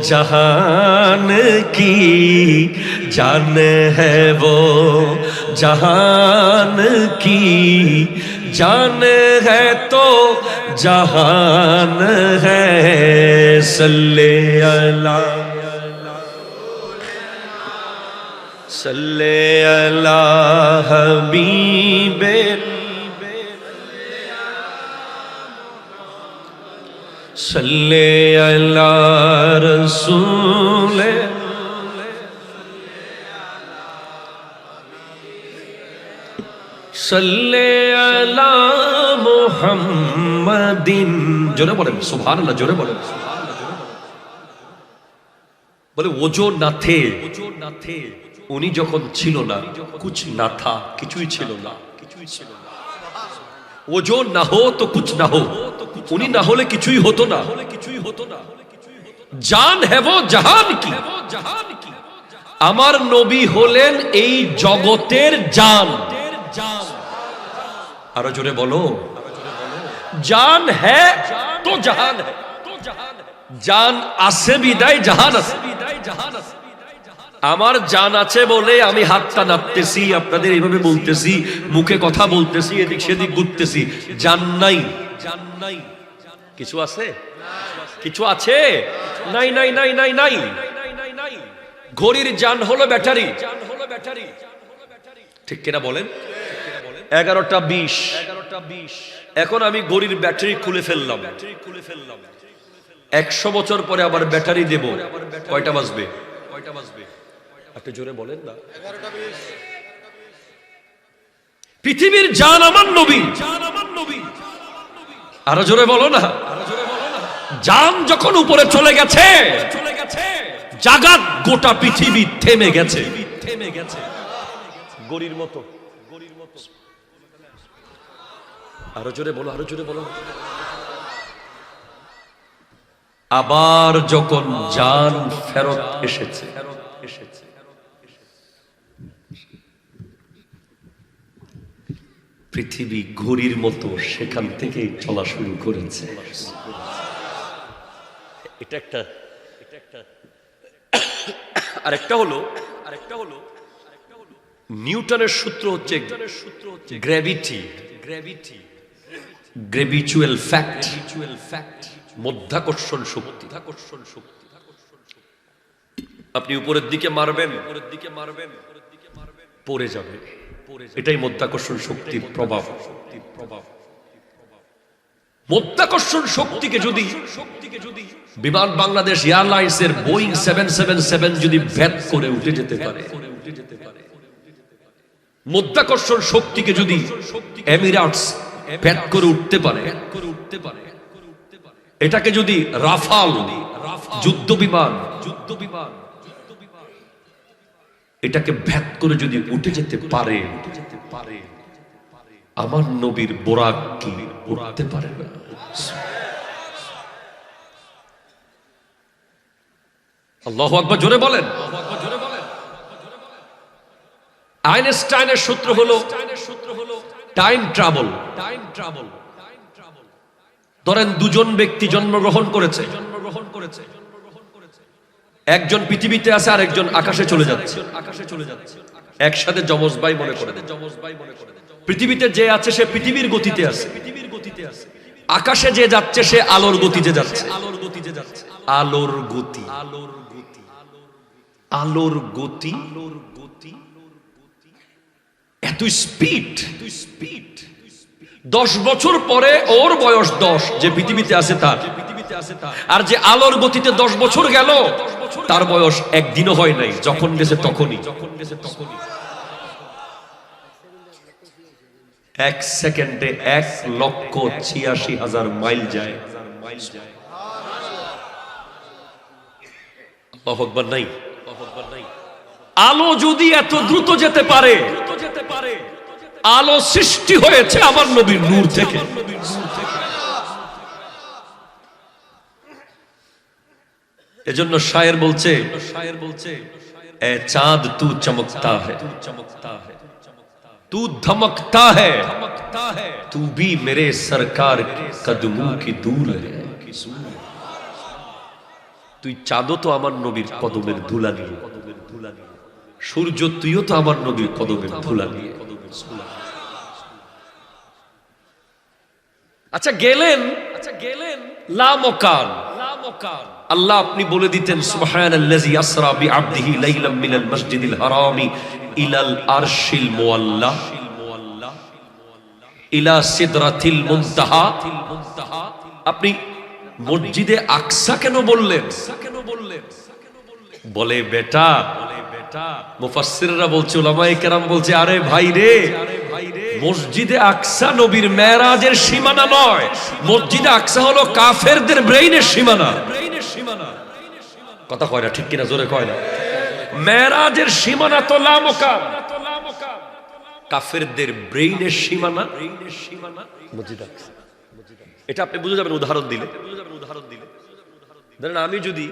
जहान की, जाने है वो जहान की, जाने है तो जहान है। सल्ले अला सल्ले अला हबीबे, सल्ले अला रसूले, सल्ले अला मुहम्मदिन। जोरे बोलें सुभान अल्लाह, जोरे बोलें। বলে ওজো না থে, উনি যখন ছিল না, কুছ না থা, কিছুই ছিল না। ওজো না হো তো কুছ না হো, উনি না হলে কিছুই হতো না। জান হে वो জাহান কি, আমার নবী হলেন এই জগতের জান। আরো জোরে বলো, জান হ্যাঁ তো জাহান হ্যাঁ, জান আছে বিদায় জাহান আছে। আমার জান আছে বলে আমি হাতটা নাড়তেছি, আপনাদের এইভাবে বলতেছি, মুখে কথা বলতেছি, এদিক সেদিক ঘুরতেছি। জান নাই, কিছু আছে? কিছু আছে? নাই নাই নাই নাই নাই। ঘড়ির জান হলো ব্যাটারি, ঠিক কিনা বলেন? 11টা 20। এখন আমি ঘড়ির ব্যাটারি খুলে ফেললাম, 100 বছর পরে আবার ব্যাটারি দেব, কয়টা বাজবে? আপনি জোরে বলেন না। 11টা 20। পৃথিবীর জান আমার নবী, আরো জোরে বলো না। জান যখন উপরে চলে গেছে, জাগাত গোটা পৃথিবী থেমে গেছে, গড়ির মতো। আরো জোরে বলো, আরো জোরে বলো। আবার যখন জান ফেরত এসেছে, পৃথিবী ঘড়ির মতো সেখান থেকে চলা শুরু করেছে। এটা একটা। আরেকটা হলো নিউটনের সূত্র হচ্ছে গ্র্যাভিটি, গ্র্যাভিচুয়াল ফ্যাক্ট, মধ্যাকর্ষণ শক্তি। আপনি উপরের দিকে মারবেন, পড়ে যাবে। এটাই মধ্যাকর্ষণ শক্তির প্রভাব। মধ্যাকর্ষণ শক্তিকে যদি বিমান বাংলাদেশ এয়ারলাইন্স এর বোয়িং 777 যদি ভেদ করে উঠে যেতে পারে, মধ্যাকর্ষণ শক্তিকে যদি এমিরাটস ভেদ করে উঠতে পারে, এটাকে যদি রাফাল যুদ্ধ বিমান এটাকে ভেদ করে যদি উঠে যেতে পারে, আমার নবীর বোরাক কি উঠতে পারে না? আল্লাহু আকবার, জোরে বলেন। আইনস্টাইনের সূত্র হলো টাইম ট্রাভেল। ধরেন দুজন ব্যক্তি জন্মগ্রহণ করেছে, একজন পৃথিবীতে আছে আর একজন আকাশে চলে যাচ্ছে। একসাথে যমজ ভাই মনে করে। পৃথিবীতে যে আছে সে পৃথিবীর গতিতে আছে, আকাশে যে যাচ্ছে সে আলোর গতিতে যাচ্ছে। আলোর গতি, আলোর গতি এত স্পিড। 10 বছর পরে ওর বয়স 10, যে পৃথিবীতে আছে তার। আর যে আলোর গতিতে 10 বছর গেল, তার বয়স একদিনও হয় নাই, যখন গেছে তখনই। 1 সেকেন্ডে 1,86,000 মাইল যায়। আল্লাহু আকবার নাই। আলো যদি এত দ্রুত যেতে পারে, আলো সৃষ্টি হয়েছে আমার নবীর নূর থেকে। এজন্য শায়ের বলছে, এ চাঁদ তু চমকতা হ্যায়, तू धमकता है, तू भी मेरे सरकार कदमों की धूल है। তুই চাঁদও তো আমার নবীর কদমের ধুলা নিয়ে, সূর্য তুইও তো আমার নবীর কদমের ধুলা নিয়ে। আচ্ছা গেলেন লা মকান, আল্লাহ আপনি বলে দিতেন সুবহানাল্লাযী আসরা বিআবদিহি লাইলাম মিনাল মসজিদিল হারামি ইলাল আরশিল মুআল্লা ইলা সিদরাতিল মুনতাহা। আপনি মসজিদে আকসা কেন বললেন? বলে বেটা, মুফাসসিররা বলছে, উলামায়ে কেরাম বলছে, আরে ভাই রে, মসজিদে আকসা নবীর মেরাজের সীমানা নয়, মসজিদে আকসা হলো কাফেরদের ব্রেইনের সীমানা। কথা কয় না, ঠিক কিনা? জোরে কয় না। মেরাজের সীমানা তো লা মুকাম, কাফেরদের ব্রেইনের সীমানা মসজিদ আকসা। এটা আপনি বুঝে যাবেন উদাহরণ দিলে। ধরেন আমি যদি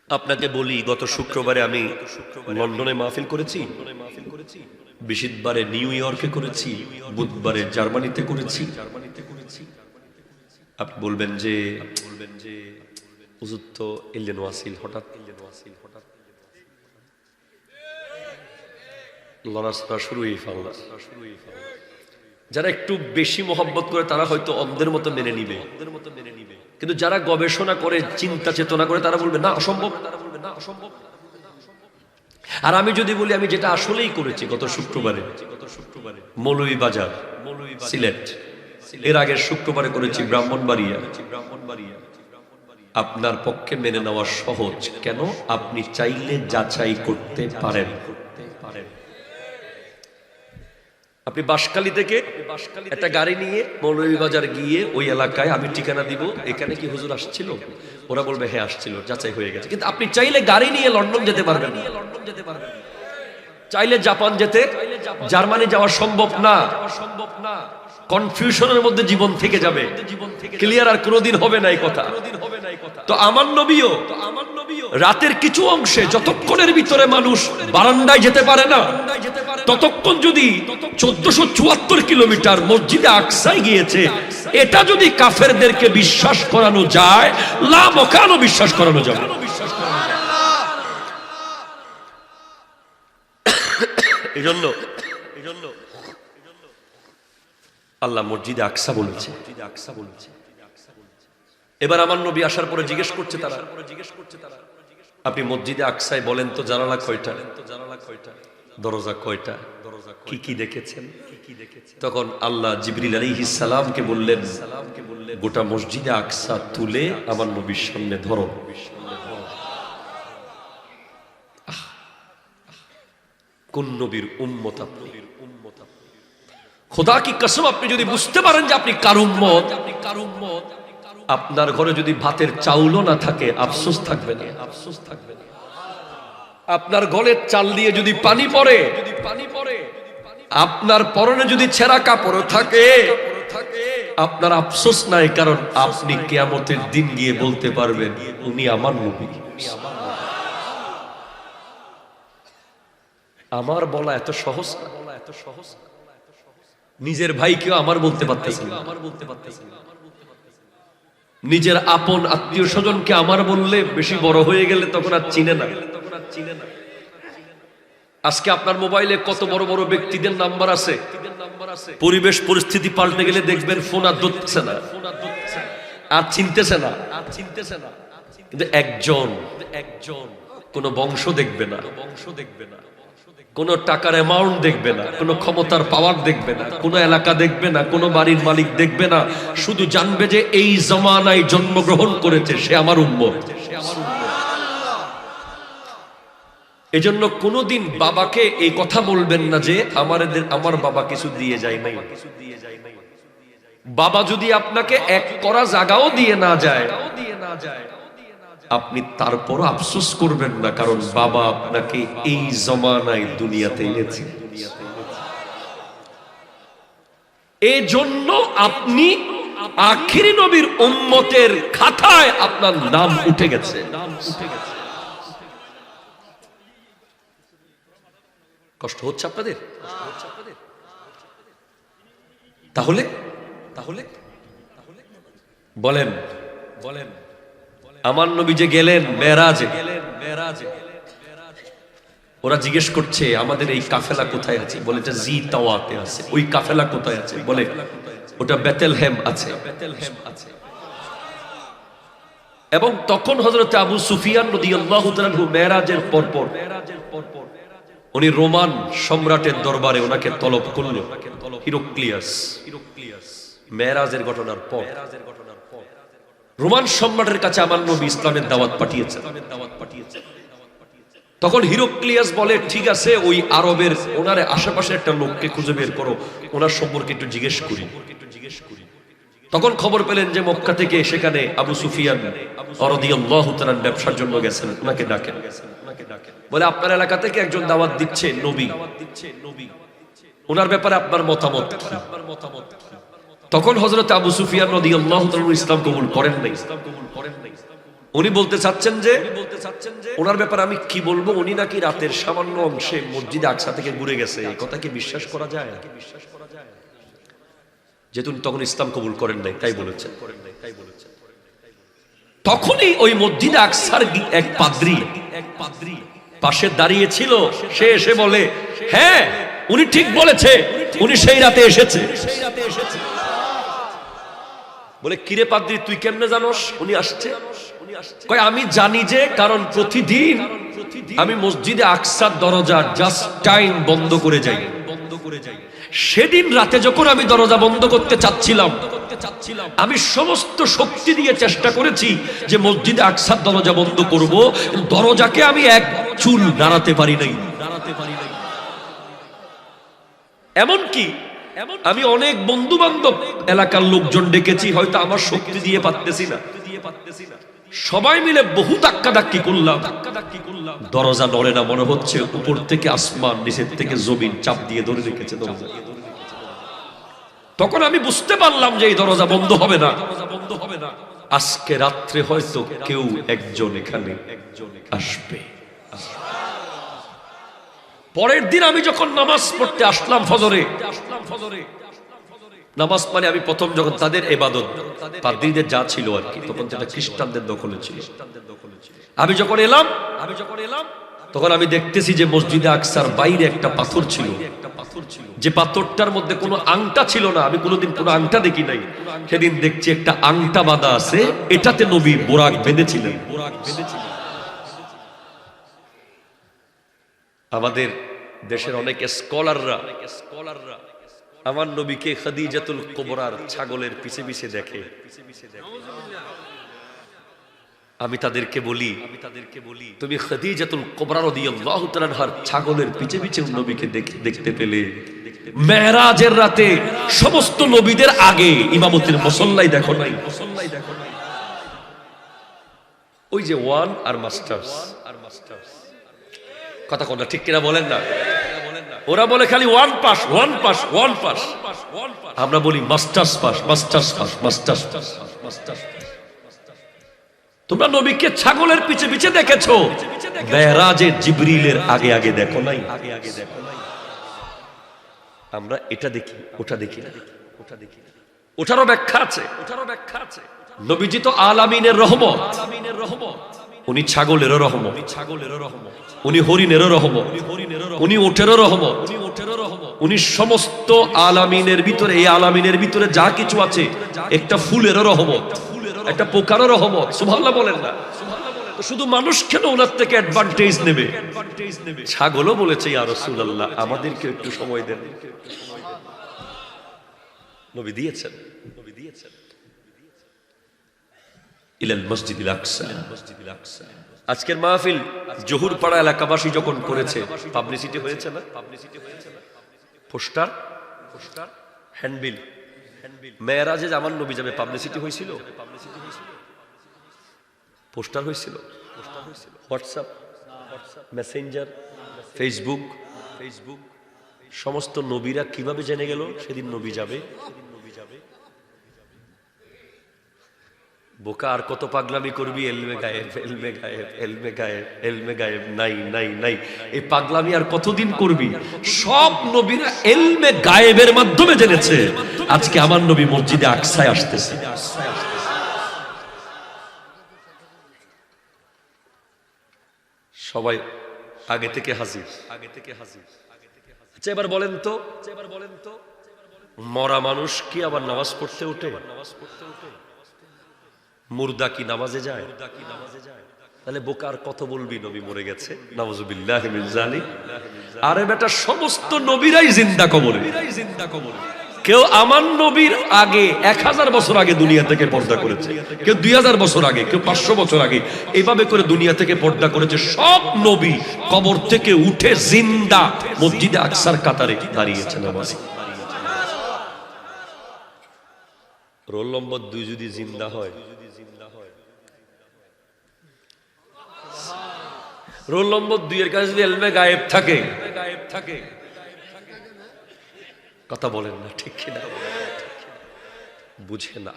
আপনাকে বলি, গত শুক্রবারে আমি লন্ডনে মাহফিল করেছি, বৃহস্পতিবারে নিউ ইয়র্কে করেছি, বুধবারে জার্মানিতে করেছি, আপনি বলবেন যে হুজুর তো এলেন ওয়াসিল, হঠাৎ লড়াচড়া শুরু হয়ে ফেলল। যারা একটু বেশি মহব্বত করে তারা হয়তো অন্ধের মতো মেনে নিবে, কিন্তু যারা গবেষণা করে, চিন্তা চেতনা করে, তারা বলবে না অসম্ভব। আর আমি যদি বলি আমি যেটা আসলেই করেছি, গত শুক্রবারে মৌলভীবাজার সিলেট, এর আগের শুক্রবারে করেছি ব্রাহ্মণবাড়িয়া, আপনার পক্ষে মেনে নেওয়া সহজ। কেন? আপনি চাইলে যাচাই করতে পারেন। আপনি বাঁশখালী থেকে একটা গাড়ি নিয়ে মৌলভীবাজার গিয়ে ওই এলাকায় আমি ঠিকানা দিব, এখানে কি হুজুর আসছিল? ওরা বলবে হ্যাঁ আসছিল, যাচাই হয়ে গেছে। কিন্তু আপনি চাইলে গাড়ি নিয়ে লন্ডন যেতে পারবেন না, চাইলে জাপান যেতে, জার্মানি যাওয়া সম্ভব না। কনফিউশনের মধ্যে জীবন থেকে যাবে, ক্লিয়ার আর কোনোদিন হবে না এই কথা। তো আমার নবীও রাতের কিছু অংশে যতক্ষণের ভিতরে মানুষ বারান্দায় যেতে পারে না, ততক্ষণ যদি 1474 কিলোমিটার মসজিদে আকসায় গিয়েছে, এটা যদি কাফেরদেরকে বিশ্বাস করানো যায়, লা মকানো বিশ্বাস করানো যাবে। এজন্য আল্লাহ মসজিদে আকসা বলেছে। এবার আমার নবী আসার পরে জিজ্ঞেস করছে তারা, আপনি মসজিদে আকসায় বলেন তো জানালা কয়টা, দরজা কয়টা, কি কি দেখেছেন? তখন আল্লাহ জিবরিল আলাইহিস সালামকে বললেন, গোটা মসজিদে আকসা তুলে আমার নবীর সামনে ধরো। কোন নবীর উম্মত আপনি? খোদা কি কসম, আপনি যদি বুঝতে পারেন যে আপনি কার উম্মত, আপনার ঘরে যদি ভাতের চাউলও না থাকে আফসোস থাকবে না। আপনার ঘরের চাল দিয়ে যদি পানি পড়ে, আপনার পরনে যদি ছেঁড়া কাপড় থাকে, আপনার আফসোস নাই, কারণ আপনি কিয়ামতের দিন গিয়ে বলতে পারবেন উনি আমার নবী। আমার বলা এত সহজ না। নিজের ভাইকেও আমার বলতে পারতেছেন, নিজের আপন আত্মীয় স্বজনকে আমার বললে বেশি বড় হয়ে গেলে তখন আর চিনে না। আজকে আপনার মোবাইলে কত বড় বড় ব্যক্তিদের নাম্বার আছে, পরিবেশ পরিস্থিতি পাল্টে গেলে দেখবেন ফোন আর ধরতেছে না, আর চিনতেছে না। কিন্তু একজন কোন বংশ দেখবে না, কোন টাকার অ্যামাউন্ট দেখবে না, কোন ক্ষমতার পাওয়ার দেখবে না, কোন এলাকা দেখবে না, কোন বাড়ির মালিক দেখবে না, শুধু জানবে যে এই জমানায় জন্মগ্রহণ করেছে, সে আমার উম্মত। এজন্য কোনদিন বাবাকে এই কথা বলবেন না যে আমার বাবা কিছু দিয়ে যায় নাই। বাবা যদি আপনাকে এক করা জায়গাও দিয়ে না যায়, আপনি তারপর আফসোস করবেন না, কারণ বাবা আপনাকে এই জমানায় দুনিয়াতে এনেছে। এই জন্য আপনি আখিরি নবীর উম্মতের খাতায় আপনার নাম উঠে গেছে। কষ্ট হচ্ছে আপনাদের? তাহলে বলেন আমার নবী যে গেলেন মেরাজে, ওরা জিজ্ঞেস করছে আমাদের এই কাফেলা কোথায় আছে? বলে এটা জি তাওয়াতে আছে। ওই কাফেলা কোথায় আছে? বলে ওটা বেতেলহেম আছে। এবং তখন হযরত আবু সুফিয়ান রাদিয়াল্লাহু তাআলা মেরাজের পরপর উনি রোমান সম্রাটের দরবারে ওনাকে তলব করলেন, হিরোক্লিয়াস। মেরাজের ঘটনার পর রোমান সম্রাটের কাছে আমার নবী ইসলামের দাওয়াত পাঠিয়েছেন। তখন হিরোক্লিয়াস বলে ঠিক আছে, ওই আরবের ওনার আশেপাশে একটা লোককে খুঁজে বের করো, ওনার সম্পর্কে একটু জিজ্ঞেস করি। তখন খবর পেলেন যে মক্কা থেকে সেখানে আবু সুফিয়ান রাদিয়াল্লাহু তাআলা ব্যবসার জন্য গেছেন, ওনাকে ডাকেন। বলে আপনার এলাকা থেকে একজন দাওয়াত দিচ্ছে নবী, ওনার ব্যাপারে আপনার মতামত কি? তখন হযরত আবু সুফিয়ান রাদিয়াল্লাহু তাআলা ইসলাম কবুল করেন নাই। উনি বলতে চাচ্ছেন যে ওনার ব্যাপারে আমি কি বলবো, উনি নাকি রাতের সামান্য অংশে মসজিদে আকসা থেকে ঘুরে গেছে, এই কথা কি বিশ্বাস করা যায়? যেহেতু তখন ইসলাম কবুল করেন নাই তাই বলেছেন। তখনই ওই মসজিদে আকসার এক পাদ্রী পাশে দাঁড়িয়ে ছিল, সে এসে বলে হ্যাঁ উনি ঠিক বলেছে, উনি সেই রাতে এসেছে। বলে কিরে পাদ্রী তুই কেমনে জানোস উনি আসছে? কয় আমি জানি যে, কারণ প্রতিদিন আমি মসজিদে আকসার দরজা জাস্ট টাইম বন্ধ করে যাই। সেদিন রাতে যখন আমি দরজা বন্ধ করতে চাচ্ছিলাম, আমি সমস্ত শক্তি দিয়ে চেষ্টা করেছি যে মসজিদে আকসার দরজা বন্ধ করব, দরজাকে আমি এক চুল নাড়াতে পারি নাই। এমনকি আমি অনেক বন্ধু বান্ধব এলাকার লোকজন ডেকেছি, হয়তো আমার শক্তি দিয়ে পারতেছি না, সবাই মিলে বহু ধাক্কাধাক্কি করলাম, দরজা নড়ে না, মনে হচ্ছে উপর থেকে আসমান নিচের থেকে জমিন চাপ দিয়ে ধরে রেখেছে দরজা। তখন আমি বুঝতে পারলাম যে এই দরজা বন্ধ হবে না। আজকে রাত্রে হয়তো কেউ একজন এখানে আসবে। পরের দিন আমি যখন নামাজ পড়তে আসলাম ফজরে, নামাজ মানে আমি প্রথম যখন তাদের ইবাদত পাদ্রীদের যা ছিল আর কি, তখন যেটা খ্রিস্টানদের দখলে ছিল, আমি যখন এলাম তখন আমি দেখতেছি যে মসজিদে আকসার বাইরে একটা পাথর ছিল, যে পাথরটার মধ্যে কোনো আংটা ছিল না। আমি কোনোদিন কোনো আংটা দেখি নাই, সেদিন দেখছি একটা আংটা বাঁধা আছে, এটাতে নবী বোরাক বেঁধেছিলেন। আমাদের দেশের অনেক স্কলাররা আমার নবীকে খাদিজাতুল কুবরার ছাগলের পিছে পিছে দেখে। আমি তাদেরকে বলি, তুমি খাদিজাতুল কুবরা রাদিয়াল্লাহু তাআলা আনহার ছাগলের পিছে পিছে নবীকে দেখতে পেলে মেরাজের রাতে সমস্ত নবীদের আগে ইমামতির মুসল্লাই দেখো নাই? ওই যে ওয়ান আর মাস্টার্স, কথা কথা ঠিক কিনা বলেন না? ওরা বলে খালি one pass, one pass, one pass, আমরা বলি masters pass, masters pass, masters pass, masters. তোমরা নবীকে ছাগলের পিছে পিছে দেখেছো, মেরাজে জিবরিলের আগে আগে দেখো নাই? আমরা এটা দেখি, ওটা দেখি না। ওটারও ব্যাখ্যা আছে। নবীজি তো আলামিনের রহমত, উনি ছাগলেরও রহমত, উনি হরিণেরও রহমত, উনি ওটেরও রহমত, উনি সমস্ত আলামিনের ভিতরে, এই আলামিনের ভিতরে যা কিছু আছে, একটা ফুলেরও রহমত, একটা পোকারও রহমত। সুবহানাল্লাহ বলেন না? শুধু মানুষ কেন ওনার থেকে অ্যাডভান্টেজ নেবে? ছাগলও বলেছে ইয়া রাসূলুল্লাহ আমাদেরকে একটু সময় দেন। নবী দিয়েছেন। ইলাল মসজিদিল আকসা। আজকের মাহফিল জহুর পাড়া এলাকাবাসী যখন করেছে, পাবলিসিটি হয়েছে না? পোস্টার, হ্যান্ডবিল, মেরাজে আমার নবী যাবে, পাবলিসিটি হয়েছিল, পোস্টার হয়েছিল, হোয়াটসঅ্যাপ, মেসেঞ্জার, ফেসবুক, সমস্ত নবীরা কিভাবে জেনে গেল সেদিন নবী যাবে? বোকা আর কত পাগলামি করবি? এলমে গায়েব, এলমে গায়েব, এলমে গায়েব, এলমে গায়েব, নাই নাই নাই, এই পাগলামি আর কতদিন করবি? সব নবীরা এলমে গায়েবের মাধ্যমে জেনেছে। আজকে আমার নবী মসজিদে আকসায় আসতেছে। সবাই আগে থেকে হাজির। আচ্ছা এবার বলেন তো, মরা মানুষ কি আবার নামাজ পড়তে ওঠে? মুর্দা কি নামাজে যায়? তাহলে বোকার কত বলবি নবী মরে গেছে? নাউযুবিল্লাহি মিন যালিক। আরে বেটা, সমস্ত নবীরাই জিন্দা কবরে। কেউ আমার নবীর আগে 1000 বছর আগে দুনিয়া থেকে পর্দা করেছে, কেউ 2000 বছর আগে, কেউ 500 বছর আগে, এইভাবে করে দুনিয়া থেকে পর্দা করেছে। সব নবী কবর থেকে উঠে জিন্দা মসজিদে আকসার কাতারে দাঁড়িয়েছে নামাজ। রোল নম্বর 2 যদি জিন্দা হয়, রোল নম্বর 2 এর কাছে যদি এলমে গায়েব থাকে, কথা বলেন না ঠিক কিনা? বুঝে না,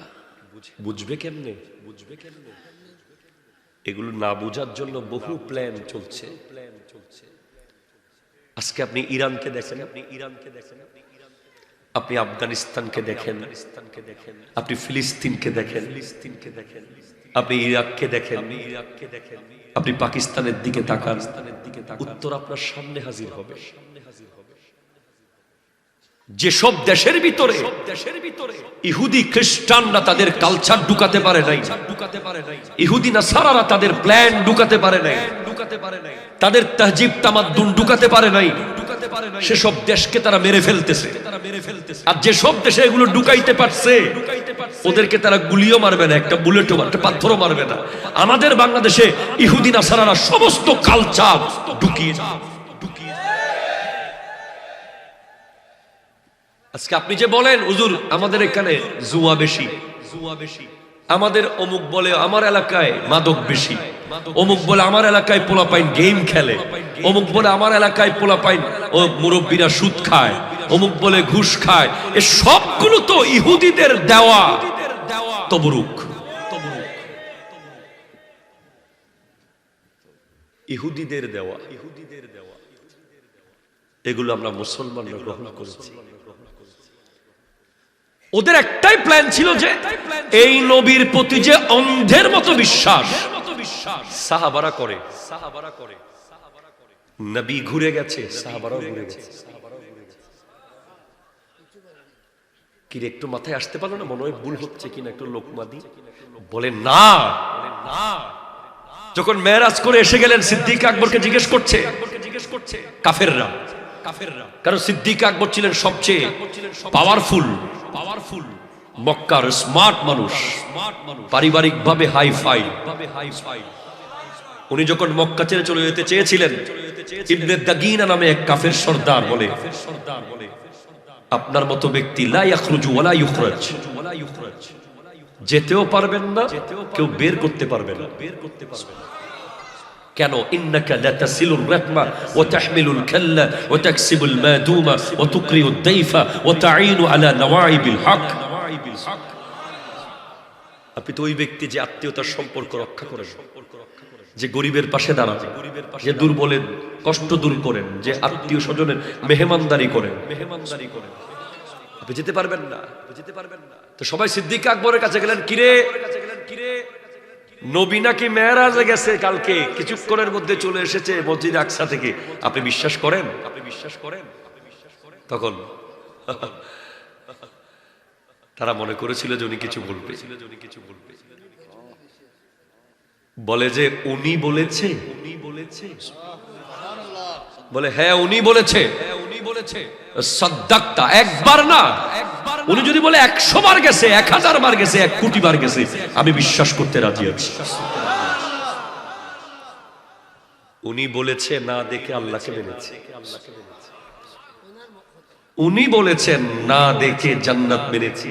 বুঝবে কেমনে? এগুলো না বুঝার জন্য বহু প্ল্যান চলছে। আজকে আপনি ইরানকে দেখেন, আপনি আফগানিস্তানকে দেখেন, আপনি ফিলিস্তিনকে দেখেন, আপনি ইরাককে দেখেন, আপনি পাকিস্তানের দিকে তাকান, উত্তর আপনার সামনে হাজির হবে। যেসব দেশের ভিতরে ইহুদি খ্রিস্টানরা তাদের কালচার ঢুকাতে পারে নাই, ইহুদি নাসারারা তাদের প্ল্যান ঢুকাতে পারে নাই, তাদের তাহজিব তামাদ্দুন ঢুকাতে পারে নাই, সেসব দেশকে তারা মেরে ফেলতেছে। আর যেসব দেশে এগুলো ঢুকাইতে পারছে, ওদেরকে তারা গুলিও মারবে না, একটা বুলেটও, একটা পাথরও মারবে না। আমাদের বাংলাদেশে ইহুদি নাসারারা সমস্ত কালচার ঢুকিয়ে আজকে আপনি যে বলেন হুজুর আমাদের এখানে জুয়া বেশি, আমাদের অমুক বলে আমার এলাকায় মাদক বেশি, অমুক বলে আমার এলাকায় পোলাপাইন গেম খেলে, অমুক বলে আমার এলাকায় পোলাপাইন ও মুরব্বীরা সুদ খায়, অমুক বলে ঘুষ খায়, এ সবগুলো তো ইহুদিদের দেওয়া তবরুক। ইহুদিদের দেওয়া, এগুলো আমরা মুসলমানরা গ্রহণ করেছি। ওদের একটাই প্ল্যান ছিল যে এই নবীর প্রতি যে অন্ধের মতো বিশ্বাস সাহাবারা করে, নবী ঘুরে গেছে, সাহাবারাও ঘুরে গেছে। কি রে, একটু মাথায় আসতে পারলো না? মনে হয় ভুল হচ্ছে কিনা, একটু লোকমা দি বলে না। যখন মেরাজ করে এসে গেলেন, সিদ্দিক আকবরকে জিজ্ঞেস করছে কাফেররা, কারণ সিদ্দিক আকবর ছিলেন সবচেয়ে পাওয়ারফুল মক্কার স্মার্ট মানুষ, পারিবারিক ভাবে হাই ফাই। উনি যখন মক্কা ছেড়ে চলে যেতে চেয়েছিলেন, ইবনে দাগিনা নামে এক কাফের সর্দার বলে, আপনার মতো ব্যক্তি লা ইয়াখরুজু ওয়ালা ইউখরাজ, যেতেও পারবেন না, কেউ বের করতে পারবে না। কেন? ইন্নাকা লাতাসিলুর রাহমা ওয়া তাহমিলুল কাল্লা ওয়া তাকসিবুল মাদুমা ওয়া তুকরিউদ দাইফা ওয়া তাঈনু আলা নওয়াইবিল হক। আপনি তো ওই ব্যক্তি যে আত্মীয়তার সম্পর্ক রক্ষা করেন, যে গরিবের পাশে দাঁড়ান, যে দুর্বলের কষ্ট দূর করেন, যে আত্মীয় স্বজনের মেহমানদারি করেন। আপনি যেতে পারবেন না। তো সবাই সিদ্দিক আকবরের কাছে গেলেন, কিরে নবী নাকি মেরাজে গেছে কালকে, কিছুক্ষণের মধ্যে চলে এসেছে মসজিদ আকসা থেকে, আপনি বিশ্বাস করেন? তখন তারা মনে করেছিল যে উনি কিছু বলবে, বলে যে উনি বলেছে, বলে হ্যাঁ উনি বলেছে। সাদ্দাক্তা, একবার না, উনি যদি বলে 100 বার গেছে, 1000 বার গেছে, 1 কোটি বার গেছে, আমি বিশ্বাস করতে রাজি আছি। উনি বলেছে না দেখে আল্লাহকে মেনেছে, উনি বলেছেন না দেখে জান্নাত মেনেছি,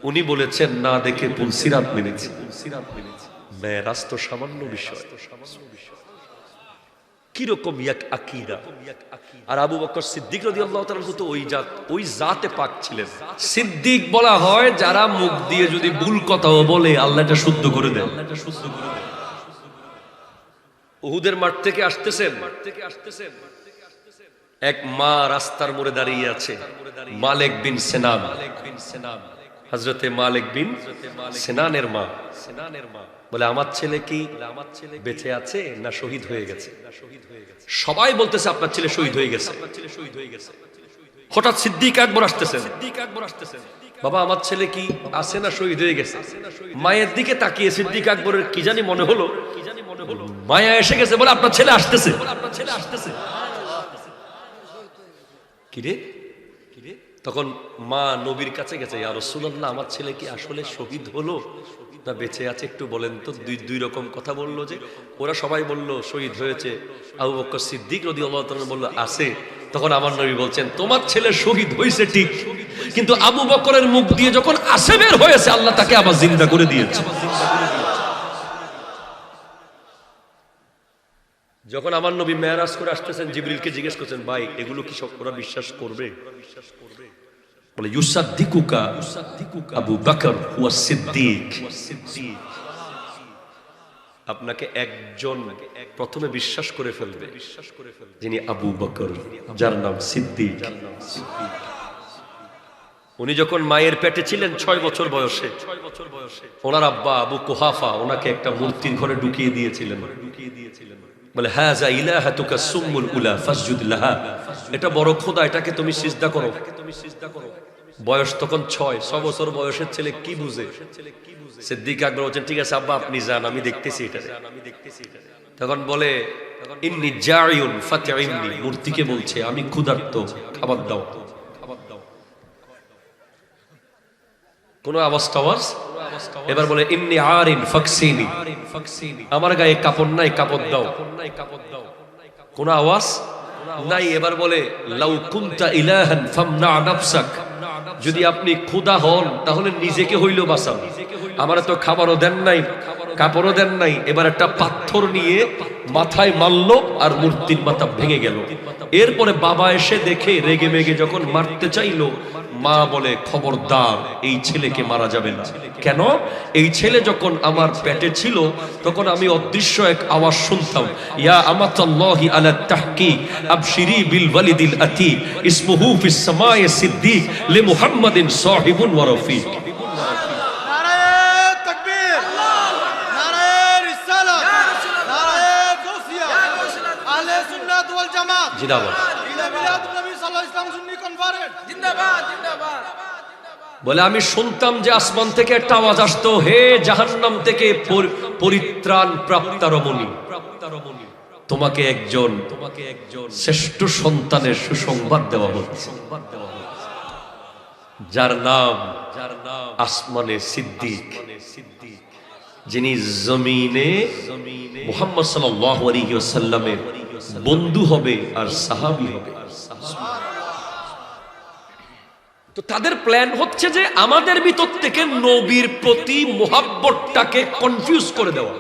উনি বলেছেন না দেখে পুলসিরাত মেনেছি। মেরাজ তো সামান্য বিষয়, কিরকম এক আকীদা। আর আবু বকর সিদ্দিক রাদিয়াল্লাহু তাআলা তো ওই জাতে পাক ছিলেন। সিদ্দিক বলা হয় যারা মুখ দিয়ে যদি ভুল কথাও বলে আল্লাহ এটা শুদ্ধ করে দেন। উহুদের মাঠ থেকে আসতেছেন, এক মা রাস্তার মোড়ে দাঁড়িয়ে আছে, মালিক বিন সিনান, হযরতে মালিক বিন সিনানের মা। বলে আমার ছেলে কি বেঁচে আছে না শহীদ হয়ে গেছে? সবাই বলতেছে আপনার ছেলে শহীদ হয়ে গেছে। হঠাৎ সিদ্দিক আকবর আসতেছেন, বাবা আমার ছেলে কি আছে না শহীদ হয়ে গেছে? মায়ের দিকে তাকিয়ে সিদ্দিক আকবরের কি জানি মনে হলো মায়া এসে গেছে, বলে আপনার ছেলে আসতেছে। কিরে, তখন মা নবীর কাছে গেছে, ইয়া রাসূলুল্লাহ আমার ছেলে কি আসলে শহীদ হলো না বেঁচে আছে, একটু বলেন তো। দুই রকম কথা বললো যে, ওরা সবাই বলল শহীদ হয়েছে, আবু বকর সিদ্দিক রাদিয়াল্লাহু তাআলা বলল আছে। তখন আমার নবী বলছেন তোমার ছেলে শহীদ হয়েছে ঠিক, কিন্তু আবু বকরের মুখ দিয়ে যখন আসে বের হয়েছে আল্লাহ তাকে আবার জিন্দা করে দিয়েছে। যখন আমার নবী মেরাজ করে আসতেছেন, জিবরিলকে জিজ্ঞেস করছেন, ভাই এগুলো কি সব ওরা বিশ্বাস করবে? বলে ইউসাদ্দিকুকা আবু বকর ওয়া সিদ্দিক। আপনাকে একজন প্রথমে বিশ্বাস করে ফেলবে, যিনি আবু বকর, যার নাম সিদ্দিক। উনি যখন মায়ের পেটে ছিলেন 6 বছর বয়সে, ওনার আব্বা আবু কুহাফা ওনাকে একটা মূর্তির ঘরে ঢুকিয়ে দিয়েছিলেন। বলে হাযা ইলাহাতুকা সুম্মুল উলা ফাসজুদ লাহা, এটা বড় খোদা, এটাকে তুমি সিজদা করো। বয়স তখন 6 বছর বয়সের ছেলে কি বুঝে? সিদ্দিক আকবর বলেন ঠিক আছে আব্বা আপনি যান, আমি দেখতেছি এটা। তখন বলে ইন্নী জাইউন ফাতইমনি, মূর্তিকে বলছে আমি ক্ষুধার্ত, খাবার দাও। কোন আওয়াজ? এবার বলে ইন্নী আরিন ফাকসিনি, আমার গায়ে কাপড় নাই, কাপড় দাও। কোন আওয়াজ? নাই। এবার বলে লাউ কুনতা ইলাহান ফামনা নাফসাক, যদি আপনি খোদা হন তাহলে নিজেকে হইল বাঁচান। আমার তো খাবারও দেন নাই, কাপড়ও দেন নাই। এবার একটা পাথর নিয়ে মাথায় মারলো আর মূর্তির মাথা ভেঙে গেল। এরপরে বাবা এসে দেখে রেগে মেগে যখন মারতে চাইলো, মা বলে খবরদার, এই ছেলেকে মারা যাবে না। কেন? এই ছেলে যখন আমার পেটে ছিল তখন আমি অদৃশ্য এক আওয়াজ শুনতাম, ইয়া আমাতাল্লাহি আলা তাহকিক আবশিরি বিল ওয়ালিদিল আতি ইসমুহু ফিস সামায়ে সিদ্দিক লি মুহাম্মাদিন সাহিবুন ওয়া রফিক। বলে আমি শুনতাম যে আসমান থেকে একটা আওয়াজ আসতো, হে জাহান্নাম থেকে পরিত্রাণ প্রাপ্তা রমণী, তোমাকে একজন শ্রেষ্ঠ সন্তানের সুসংবাদ দেওয়া হচ্ছে, যার নাম আসমানে সিদ্দিক, যিনি জমিনে মুহাম্মদ সাল্লাল্লাহু আলাইহি ওয়াসাল্লামের বন্ধু হবে আর সাহাবী হবে। তো তাদের প্ল্যান হচ্ছে যে আমাদের ভিতর থেকে নবীর প্রতি মুহাব্বতটাকে কনফিউজ করে দেওয়া।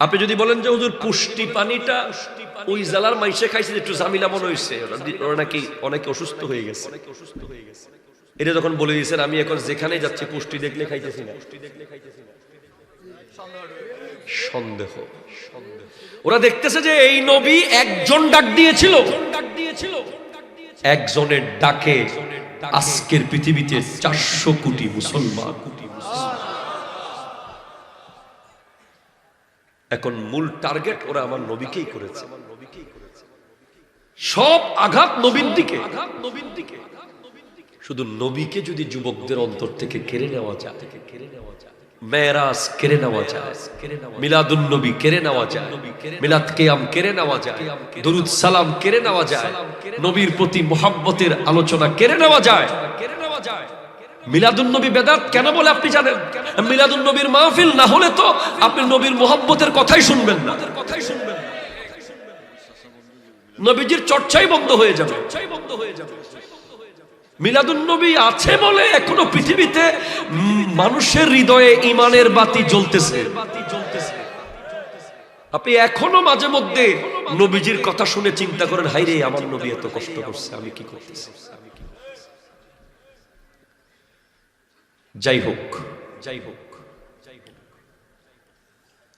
আপনি যদি বলেন যে হুজুর পুষ্টি পানিটা ওই জালার মাইসে খাইছে, একটু ঝামেলা মনে হয়েছে, ওরা নাকি অনেকে অসুস্থ হয়ে গেছে, এটা যখন বলে দিয়েছেন আমি এখন যেখানে যাচ্ছি পুষ্টি দেখলে খাইতেছি না, সন্দেহ। ওরা দেখতেছে যে এই নবী একজন ডাক দিয়েছিল, একজনের ডাকে আজকের পৃথিবীতে 400 কোটি মুসলমান। এখন মূল টার্গেট ওরা আমার নবীকেই করেছে, সব আঘাত নবীর দিকে। শুধু নবীকে যদি যুবকদের অন্তর থেকে কেড়ে নেওয়া যায়, মেরাজ কেড়ে নেওয়া যায়, মিলাদুন নবী কেড়ে নেওয়া যায়, মিলাদ কিয়াম কেড়ে নেওয়া যায়, দরুদ সালাম কেড়ে নেওয়া যায়, নবীর প্রতি মুহাব্বতের আলোচনা কেড়ে নেওয়া যায়। মিলাদুন নবী বেদাত কেন বলে আপনি জানেন? মিলাদুন নবীর মাহফিল না হলে তো আপনি নবীর মুহাব্বতের কথাই শুনবেন না, নবীজির চর্চাই বন্ধ হয়ে যাবে। মিলাদুন নবী আছে বলে এখনো পৃথিবীতে মানুষের হৃদয়ে ঈমানের বাতি জ্বলতেছে। আপনি এখনো মাঝে মধ্যে নবীজির কথা শুনে চিন্তা করেন, হায় রে আমার নবী এত কষ্ট করছে, আমি কি করতেছি। যাই হোক,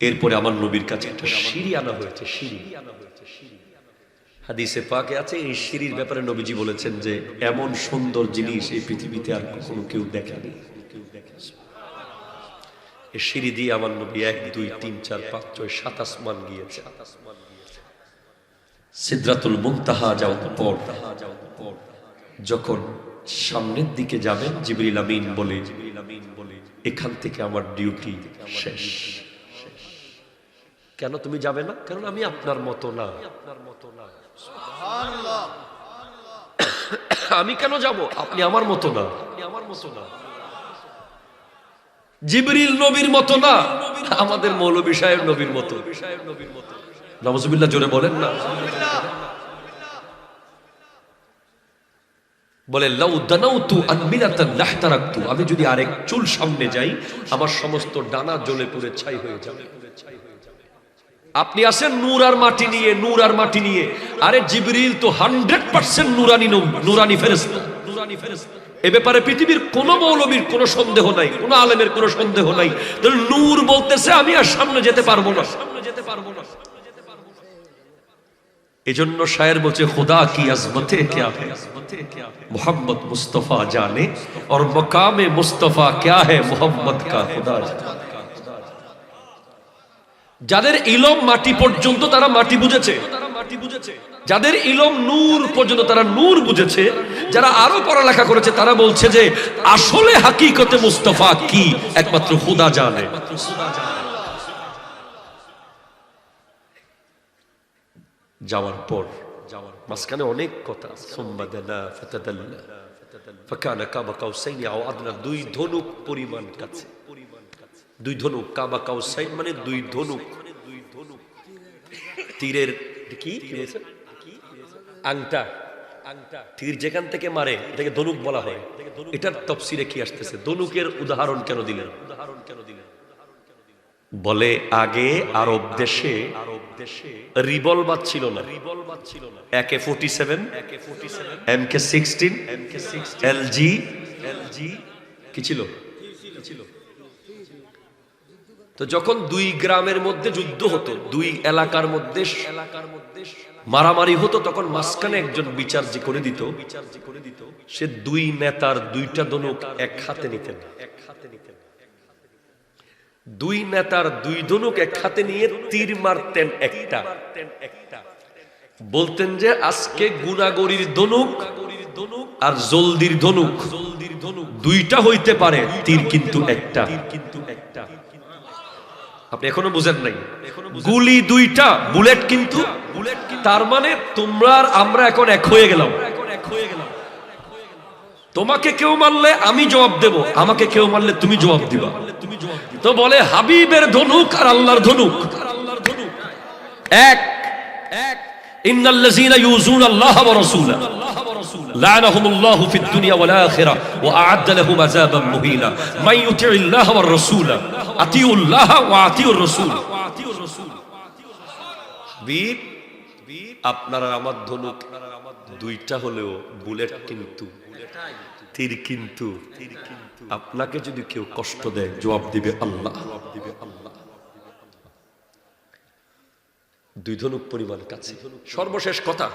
এরপরে আমার নবীর কাছে একটা সিঁড়ি আনা হয়েছে। হাদিসে পাকে আছে, এই সিঁড়ির ব্যাপারে নবীজি বলেছেন যে এমন সুন্দর জিনিস এই পৃথিবীতে আর কখনো কেউ দেখেনি। এই সিঁড়ি দিয়ে আমার নবী 1 2 3 4 5 6 7 আসমান গিয়েছে। সিদরাতুল মুনতাহা যাওয়ার পর যখন সামনের দিকে যাবেন, জিবরিল আমিন বলে এখান থেকে আমার ডিউটি শেষ। কেন তুমি যাবে না? কারণ আমি আপনার মতো না। আমি কেন যাব? আপনি আমার মতো না। জিবরিল নবীর মতো না, আমাদের মৌলভী সাহেব নবীর মতো। নাউজুবিল্লাহ, জোরে বলেন না। বলে লাউ দানাউতু আন মিলাতান লাহতারাকতু, আমি যদি আরেক চুল সামনে যাই আমার সমস্ত ডানা জ্বলে পুড়ে ছাই হয়ে যাবে। আপনি আছেন নূর আর মাটি নিয়ে, নূর আর মাটি নিয়ে। আরে জিবরিল তো 100% নূরানি ফেরেশতা। এ ব্যাপারে পৃথিবীর কোন মৌলবীর কোনো সন্দেহ নাই, কোন আলেমের কোনো সন্দেহ নাই। তাহলে নূর বলতেছে আমি আর সামনে যেতে পারবো না। এজন্য শায়ের বলছে, খুদা কি আজমতে ক্যা है मोहम्मद मुस्तफा जाने और मकाम मुस्तफा क्या है मोहम्मद का खुदा जाने। যাদের ইলম মাটি পর্যন্ত তারা মাটি বুঝেছে, যাদের ইলম নূর পর্যন্ত তারা নূর বুঝেছে, যারা আরো পড়ালেখা করেছে তারা বলছে যে আসলে হাকিকতে মুস্তাফা কি একমাত্র খুদা জানে। যাওয়ার পর মাঝখানে অনেক কথা, সুম্মাদানা ফাতাদাল্লা ফাকানা কাবা কাউসাইনি আও আদনা, 2 ধনুক পরিমাণ কাছে। 2 ধনুক, কাবা কাউসাইন মানে 2 ধনুক। তীরের কি বলছেন? আংটা। তীর যেখান থেকে মারে এটাকে ধনুক বলা হয়। এটার তাফসীরে কি আসতেছে? ধনুকের উদাহরণ কেন দিলেন? বলে আগে আরব দেশে রিভলভার ছিল না, AK-47, MK-16, LG কি ছিল? তো যখন দুই গ্রামের মধ্যে যুদ্ধ হতো, দুই এলাকার মধ্যে মারামারি হতো, তখন মাঝখানে একজন বিচার যে করে দিত, সে দুই নেতার দুইটা ধনুক এক হাতে নিতেন। দুই নেতার দুই ধনুক এক হাতে নিয়ে তীর মারতেন একটা। বলতেন যে আজকে গুনাগরির ধনুক আর জলদির ধনুক দুইটা হইতে পারে, তীর কিন্তু একটা। আপনি এখনো বুঝেন নাই? গুলি দুইটা, বুলেট কিন্তু। তার মানে তোমরা আর আমরা এখন এক হয়ে গেলাম। তোমাকে কেউ মারলে আমি জবাব দেব, আমাকে কেউ মারলে তুমি জবাব দিবা। তো বলে হাবিবের ধনুক আর আল্লাহর ধনুক এক। ইন্নাল্লাযীনা ইউযুনা আল্লাহ ওয়া রাসূলা লা'নাহুমুল্লাহু ফিদ দুনিয়া ওয়াল আখিরাহ ওয়া আ'আদ্দা লাহুম আযাবান মুহিনা মান ইউতি'িল্লাহ ওয়ার রাসূলা আতিউল্লাহ ওয়া আতিউর রাসূল। হাবিব, আপনার আর আমার ধনুক দুইটা হলেও বুলেট কিন্তু, তীর কিন্তু। আপনাকে যদি কেউ কষ্ট দেয় জবাব দিবে আল্লাহ। দুই ধনুক পরিমাণ কাছে। সর্বশেষ কথা,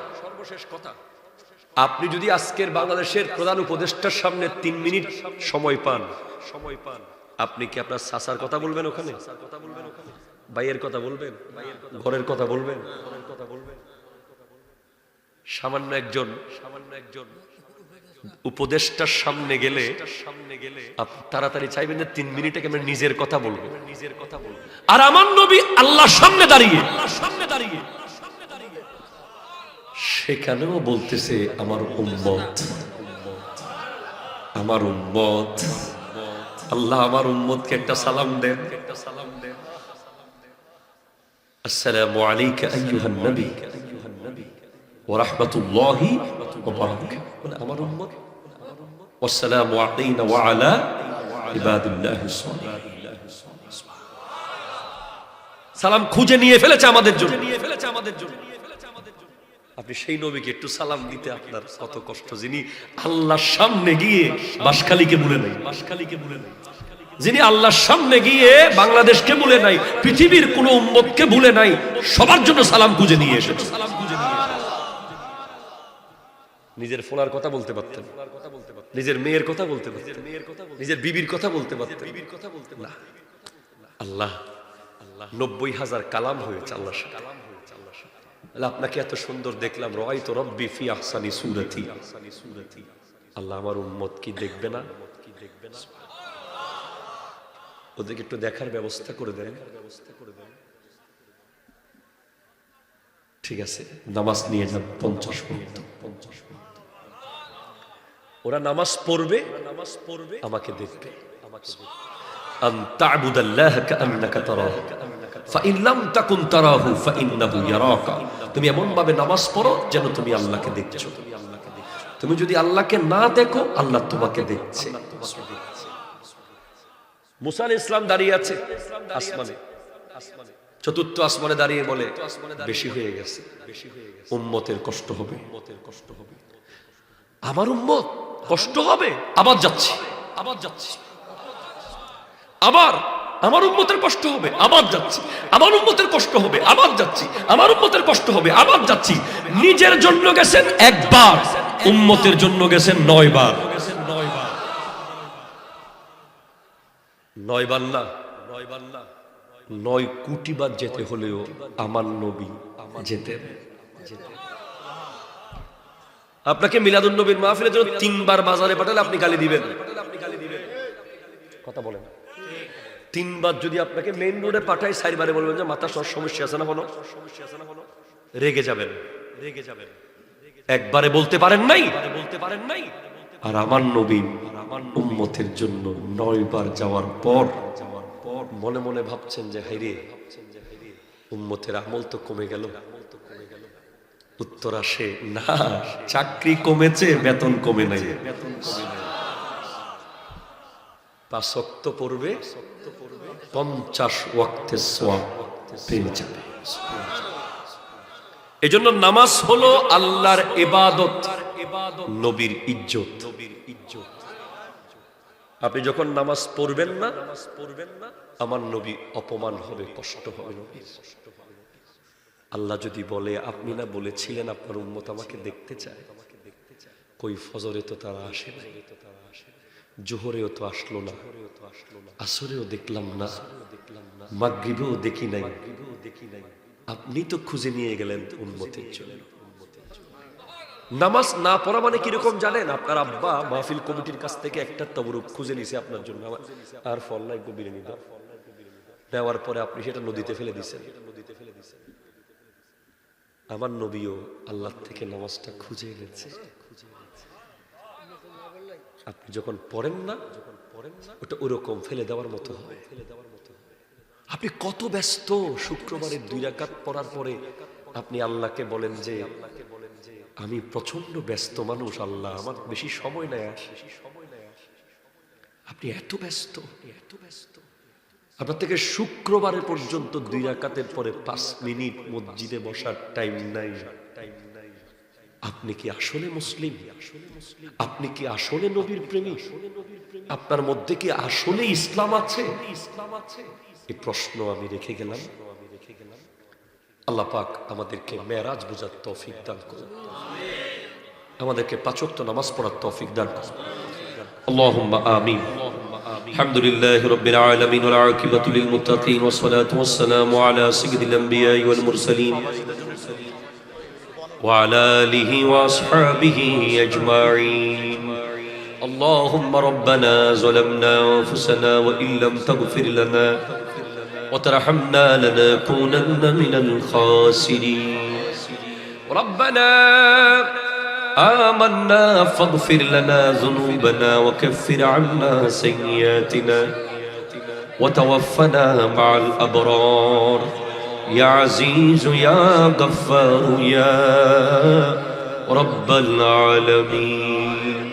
আপনি যদি আজকের বাংলাদেশের প্রধান উপদেষ্টার সামনে 3 মিনিট সময় পান, আপনি কি আপনার চাচার কথা বলবেন ওখানে? ভাইয়ের কথা বলবেন? ঘরের কথা বলবেন? সামান্য একজন উপদেষ্টার সামনে গেলে আপনি তাড়াতাড়ি চাইবেন যে 3 মিনিটে আমরা নিজের কথা বলবো। আর আমার নবী আল্লাহর সামনে দাঁড়িয়ে সেখানেও বলতেছে আমার উম্মত, আমার উম্মত। আল্লাহ আমার উম্মতকে একটা সালাম দেন। আসসালামু আলাইকা আইয়ুহান নবী ওয়া রাহমাতুল্লাহি ওয়া বারাকাতুহু। আমার উম্মত, ওয়াসসালামু আলাইনা ওয়া আলা ইবাদিল্লাহিস সালিহিন। সালাম খুঁজে নিয়ে ফেলেছে আমাদের জন্য। আপনি সেই নবীকে একটু সালাম দিতে আপনার কত কষ্ট, যিনি আল্লাহর সামনে গিয়ে বাঁশখালীকে ভুলে নাই, যিনি আল্লাহর সামনে গিয়ে বাংলাদেশকে ভুলে নাই, পৃথিবীর কোন উম্মতকে ভুলে নাই, সবার জন্য সালাম খুঁজে নিয়ে এসেছে। নিজের ফোলার কথা বলতে পারতেন, নিজের মেয়ের কথা বলতে পারতেন, নিজের বিবির কথা বলতে পারতেন না। আল্লাহ 90,000 কালাম হয়েছে আল্লাহর সাথে। আপনাকে এত সুন্দর দেখলাম, রাআইতু রাব্বি ফি আহসানি সূরাতি। আল্লাহ আমার উম্মত কি দেখবে না? ওদেরকে একটু দেখার ব্যবস্থা করে দেন। ঠিক আছে, নামাজ নিয়ে যান 50 মিনিট। ওরা নামাজ পড়বে, আমাকে দেখবে। আন তা'বুদাল্লাহ কাআন্নাকা তারাহু ফাইন লাম তাকুন তারাহু ফাইন্নাহু ইয়ারাকা। তুমি এমন ভাবে নামাজ পড়ো যেন তুমি আল্লাহকে দেখছো। তুমি যদি আল্লাহকে না দেখো, আল্লাহ তোমাকে দেখছে। মুসা আলাইহিস সালাম দাঁড়িয়ে আছে আসমানে, চতুর্থ আসমানে দাঁড়িয়ে বলে বেশি হয়ে গেছে, উম্মতের কষ্ট হবে, আমার উম্মত কষ্ট হবে। আবার যাচ্ছি, আবার আমার উম্মতের কষ্ট হবে, আবার যাচ্ছি, আমার উম্মতের কষ্ট হবে, আবার যাচ্ছি, আমার উম্মতের কষ্ট হবে, আবার যাচ্ছি। নিজের জন্য গেছেন একবার, উম্মতের জন্য গেছেন 9 বার। 9 বার না, 9 কোটি বার যেতে হলেও আমার নবী যেতেন। আপনাকে মিলাদুন নবীর মাহফিলের জন্য 3 বার বাজারে পাঠালে আপনি গালি দিবেন? কথা বলেন। 3 বার যদি আপনাকে মেইন রোডে পাঠাই, 4 বারে বলবেন যে মাথা সমস্যা আছে না কোনো, রেগে যাবেন। একবারে বলতে পারেন নাই। আর আমার নবী উম্মতের জন্য 9 বার যাওয়ার পর মনে মনে ভাবছেন যে হায়রে উম্মতের আমল তো কমে গেল, উত্তর আসে না, চাকরি কমেছে, বেতন কমে নাই। 5 ওয়াক্ত পড়বে, 50 ওয়াক্তের সওয়াব পেয়ে যাবে। এজন্য নামাজ হলো আল্লাহর ইবাদত, নবীর ইজ্জত। আপনি যখন নামাজ পড়বেন না, আমার নবী অপমান হবে, কষ্ট হবে নবীর। আল্লাহ যদি বলে আপনি না বলেছিলেন আপনার উম্মত আমাকে দেখতে চায়, কই ফজরে তো তারা আসে না, জোহরেও তো আসলো না, আসরেও দেখলাম না, মাগরিবেও দেখি নাই, আপনি তো খুঁজে নিয়ে গেলেন উম্মতের জন্য। নামাজ না পড়া মানে কিরকম জানেন? আপনার আব্বা মাহফিল কমিটির কাছ থেকে একটা তবরুক খুঁজে নিছে আপনার জন্য, আর ফল নাই বিরিয়ানি দাও, দেওয়ার পরে আপনি সেটা নদীতে ফেলে দিচ্ছেন। আমার নবীও আল্লাহ থেকে নামাজটা খুঁজে এনেছে। আপনি যখন পড়েন না, ওটা ওরকম ফেলে দেওয়ার মতো হয়। আপনি কত ব্যস্ত, শুক্রবারের 2 রাকাত পড়ার পরে আপনি আল্লাহকে বলেন যে আমি প্রচন্ড ব্যস্ত মানুষ, আল্লাহ আমার বেশি সময় নাই। আপনি এত ব্যস্ত, আপনার থেকে শুক্রবারে পর্যন্ত 2 রাকাতের পরে 5 মিনিট মসজিদে বসার টাইম নাই। আপনি কি আসলে মুসলিম? আপনি কি আসলে নবীর প্রেমী? আপনার মধ্যে কি আসলে ইসলাম আছে? এই প্রশ্ন আমি রেখে গেলাম। আল্লাহ পাক আমাদেরকে মেরাজ বোঝার তৌফিক দান করুন, আমাদেরকে 5 ওয়াক্ত নামাজ পড়ার তৌফিক দান করুন। আল্লাহুম্মা আমিন। আলহামদুলিল্লাহি রাব্বিল আলামিন ওয়াল আকিবাতু লিল মুত্তাকিন ওয়াস সালাতু ওয়াস সালামু আলা সাইয়্যিদিল আমবিয়াই ওয়াল মুরসালিন ওয়া আলা আলিহি ওয়া আসহাবিহি আজমাইন। اللهم ربنا ظلمنا أنفسنا وإن لم تغفر لنا وترحمنا لنكونن من الخاسرين. ربنا آمنا فاغفر لنا ذنوبنا وكفر عنا سيئاتنا وتوفنا مع الأبرار يا عزيز يا غفار يا رب العالمين.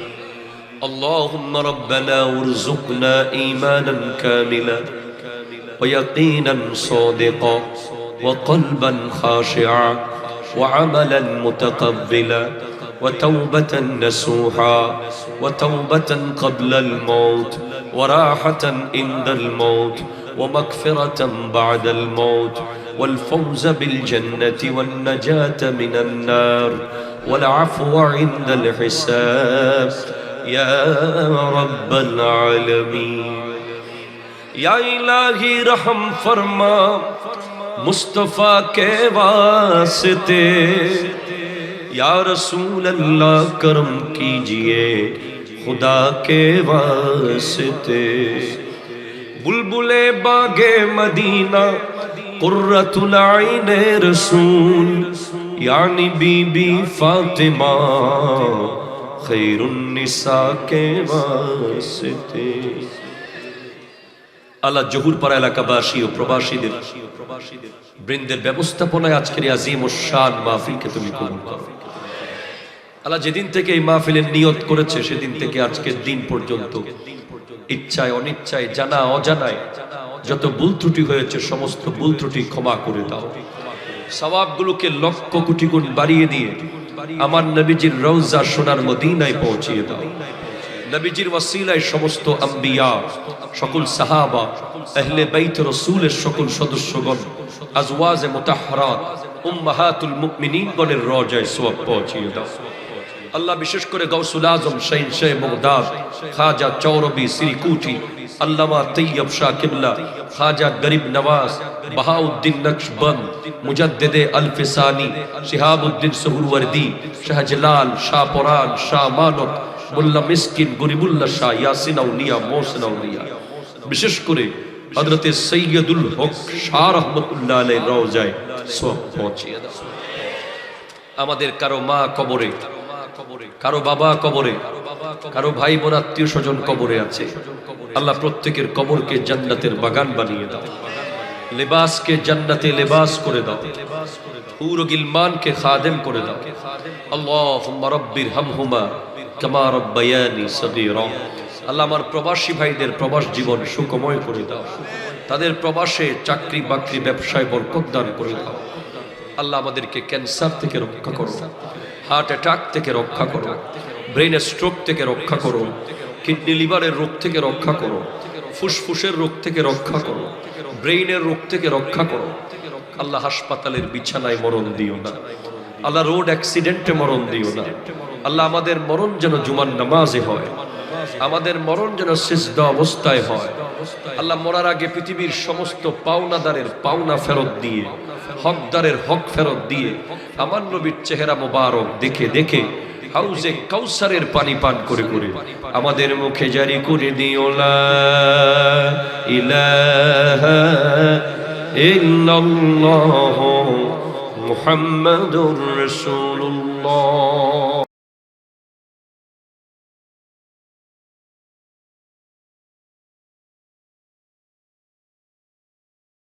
اللهم ربنا وارزقنا إيمانا كاملا ويقينا صادقا وقلبا خاشعا وعملا متقبلا وتوبة نصوحا وتوبة قبل الموت وراحة عند الموت ومغفرة بعد الموت والفوز بالجنة والنجاة من النار والعفو عند الحساب يا رب العالمين. या इलाही रहम फरमा मुस्तफा के वास्ते, या रसूल अल्लाह करम कीजिए खुदा के वास्ते। बुलबुले बागे मदीना कुर्रतुल आइने रसूल यानी बीबी फातिमा खैरुन निसा के वास्ते। আল্লাহ জহুরপাড়া এলাকাবাসী ও প্রবাসীদের বৃন্দের ব্যবস্থাপনায় আজকের আজিম ও শান মাহফিলকে তুমি কবুল করো। আল্লাহ যেদিন থেকে এই মাহফিলের নিয়ত করেছে সেদিন থেকে আজকের দিন পর্যন্ত ইচ্ছায় অনিচ্ছায় জানা অজানায় যত ভুল ত্রুটি হয়েছে সমস্ত ভুল ত্রুটি ক্ষমা করে দাও। সওয়াবগুলোকে লক্ষ কোটি গুণ বাড়িয়ে দিয়ে আমার নবীজির রওজা সোনার মদিনায় পৌঁছিয়ে দাও। নবীজির ওয়াসিলায় সমস্ত আম্বিয়া, সকল সাহাবা, আহলে বাইত রাসূলের সকল সদস্যগণ, আজওয়াজে মুতাহহারাত, উম্মাহাতুল মুমিনিন গণের রওজায় সওয়াব পৌঁছিয়ে দাও। আল্লাহ বিশেষ করে গাউসুল আজম শাইন শাহ বাগদাদ, খাজা চৌরবি সিরিকুটি, আল্লামা তৈয়ব শাহ কিবলা, খাজা গরিব নওয়াজ, বাহাউদ্দিন নকশবন্দ, মুজাদ্দিদে আল-ফিসানি, শিহাবুদ্দিন সুহরওয়ার্দী, শাহজালাল, শাহ পরান, শাহ মানত, মোল্লা মিসকিন, গরিবুল্লাহ শাহ, ইয়াসিন আউলিয়া, মোহসিন আউলিয়া, বিশেষ করে হযরতে সৈয়দুল হক শাহ রাহমাতুল্লাহ আলাইহির রওজায় সওয়াব পৌঁছিয়ে দাও। আমাদের কারো মা কবরে, কারো বাবা কবরে, কারো ভাই বোন আত্মীয় স্বজন কবরে আছে, আল্লাহ প্রত্যেকের কবরকে জান্নাতের বাগান বানিয়ে দাও। লিবাসকে জান্নাতে লিবাস করে দাও, হুর গিলমানকে খাদেম করে দাও। আল্লাহুম্মা রাব্বির হামহুমা কামা রাব্বায়ানি সগীরা। আল্লাহ আমার প্রবাসী ভাইদের প্রবাস জীবন সুখময় করে দাও, তাদের প্রবাসে চাকরি বাকরি ব্যবসায় বরকত দান করে দাও। আল্লাহ আমাদেরকে ক্যান্সার থেকে রক্ষা করো, হার্ট অ্যাটাক থেকে রক্ষা করো, ব্রেন স্ট্রোক থেকে রক্ষা করো, কিডনি লিভারের রোগ থেকে রক্ষা করো, ফুসফুসের রোগ থেকে রক্ষা করো, ব্রেইনের রোগ থেকে রক্ষা করো। আল্লাহ হাসপাতালের বিছানায় মরণ দিও না, আল্লাহ রোড অ্যাক্সিডেন্টে মরণ দিও না। আল্লাহ আমাদের মরণ যেন জুমার নামাজে হয়, আমাদের মরণ যেন সিজদা অবস্থায় হয়। আল্লাহ মরার আগে পৃথিবীর সমস্ত পাওনাদারের পাওনা ফেরত দিয়ে, হকদারের হক ফেরত দিয়ে, আমার নবীর চেহারা মোবারক দেখে দেখে হাউজে কাউসারের পানি পান করে করে আমাদের মুখে জারি করে দিও লা ইলাহা ইল্লাল্লাহু মুহাম্মাদুর রাসূলুল্লাহ।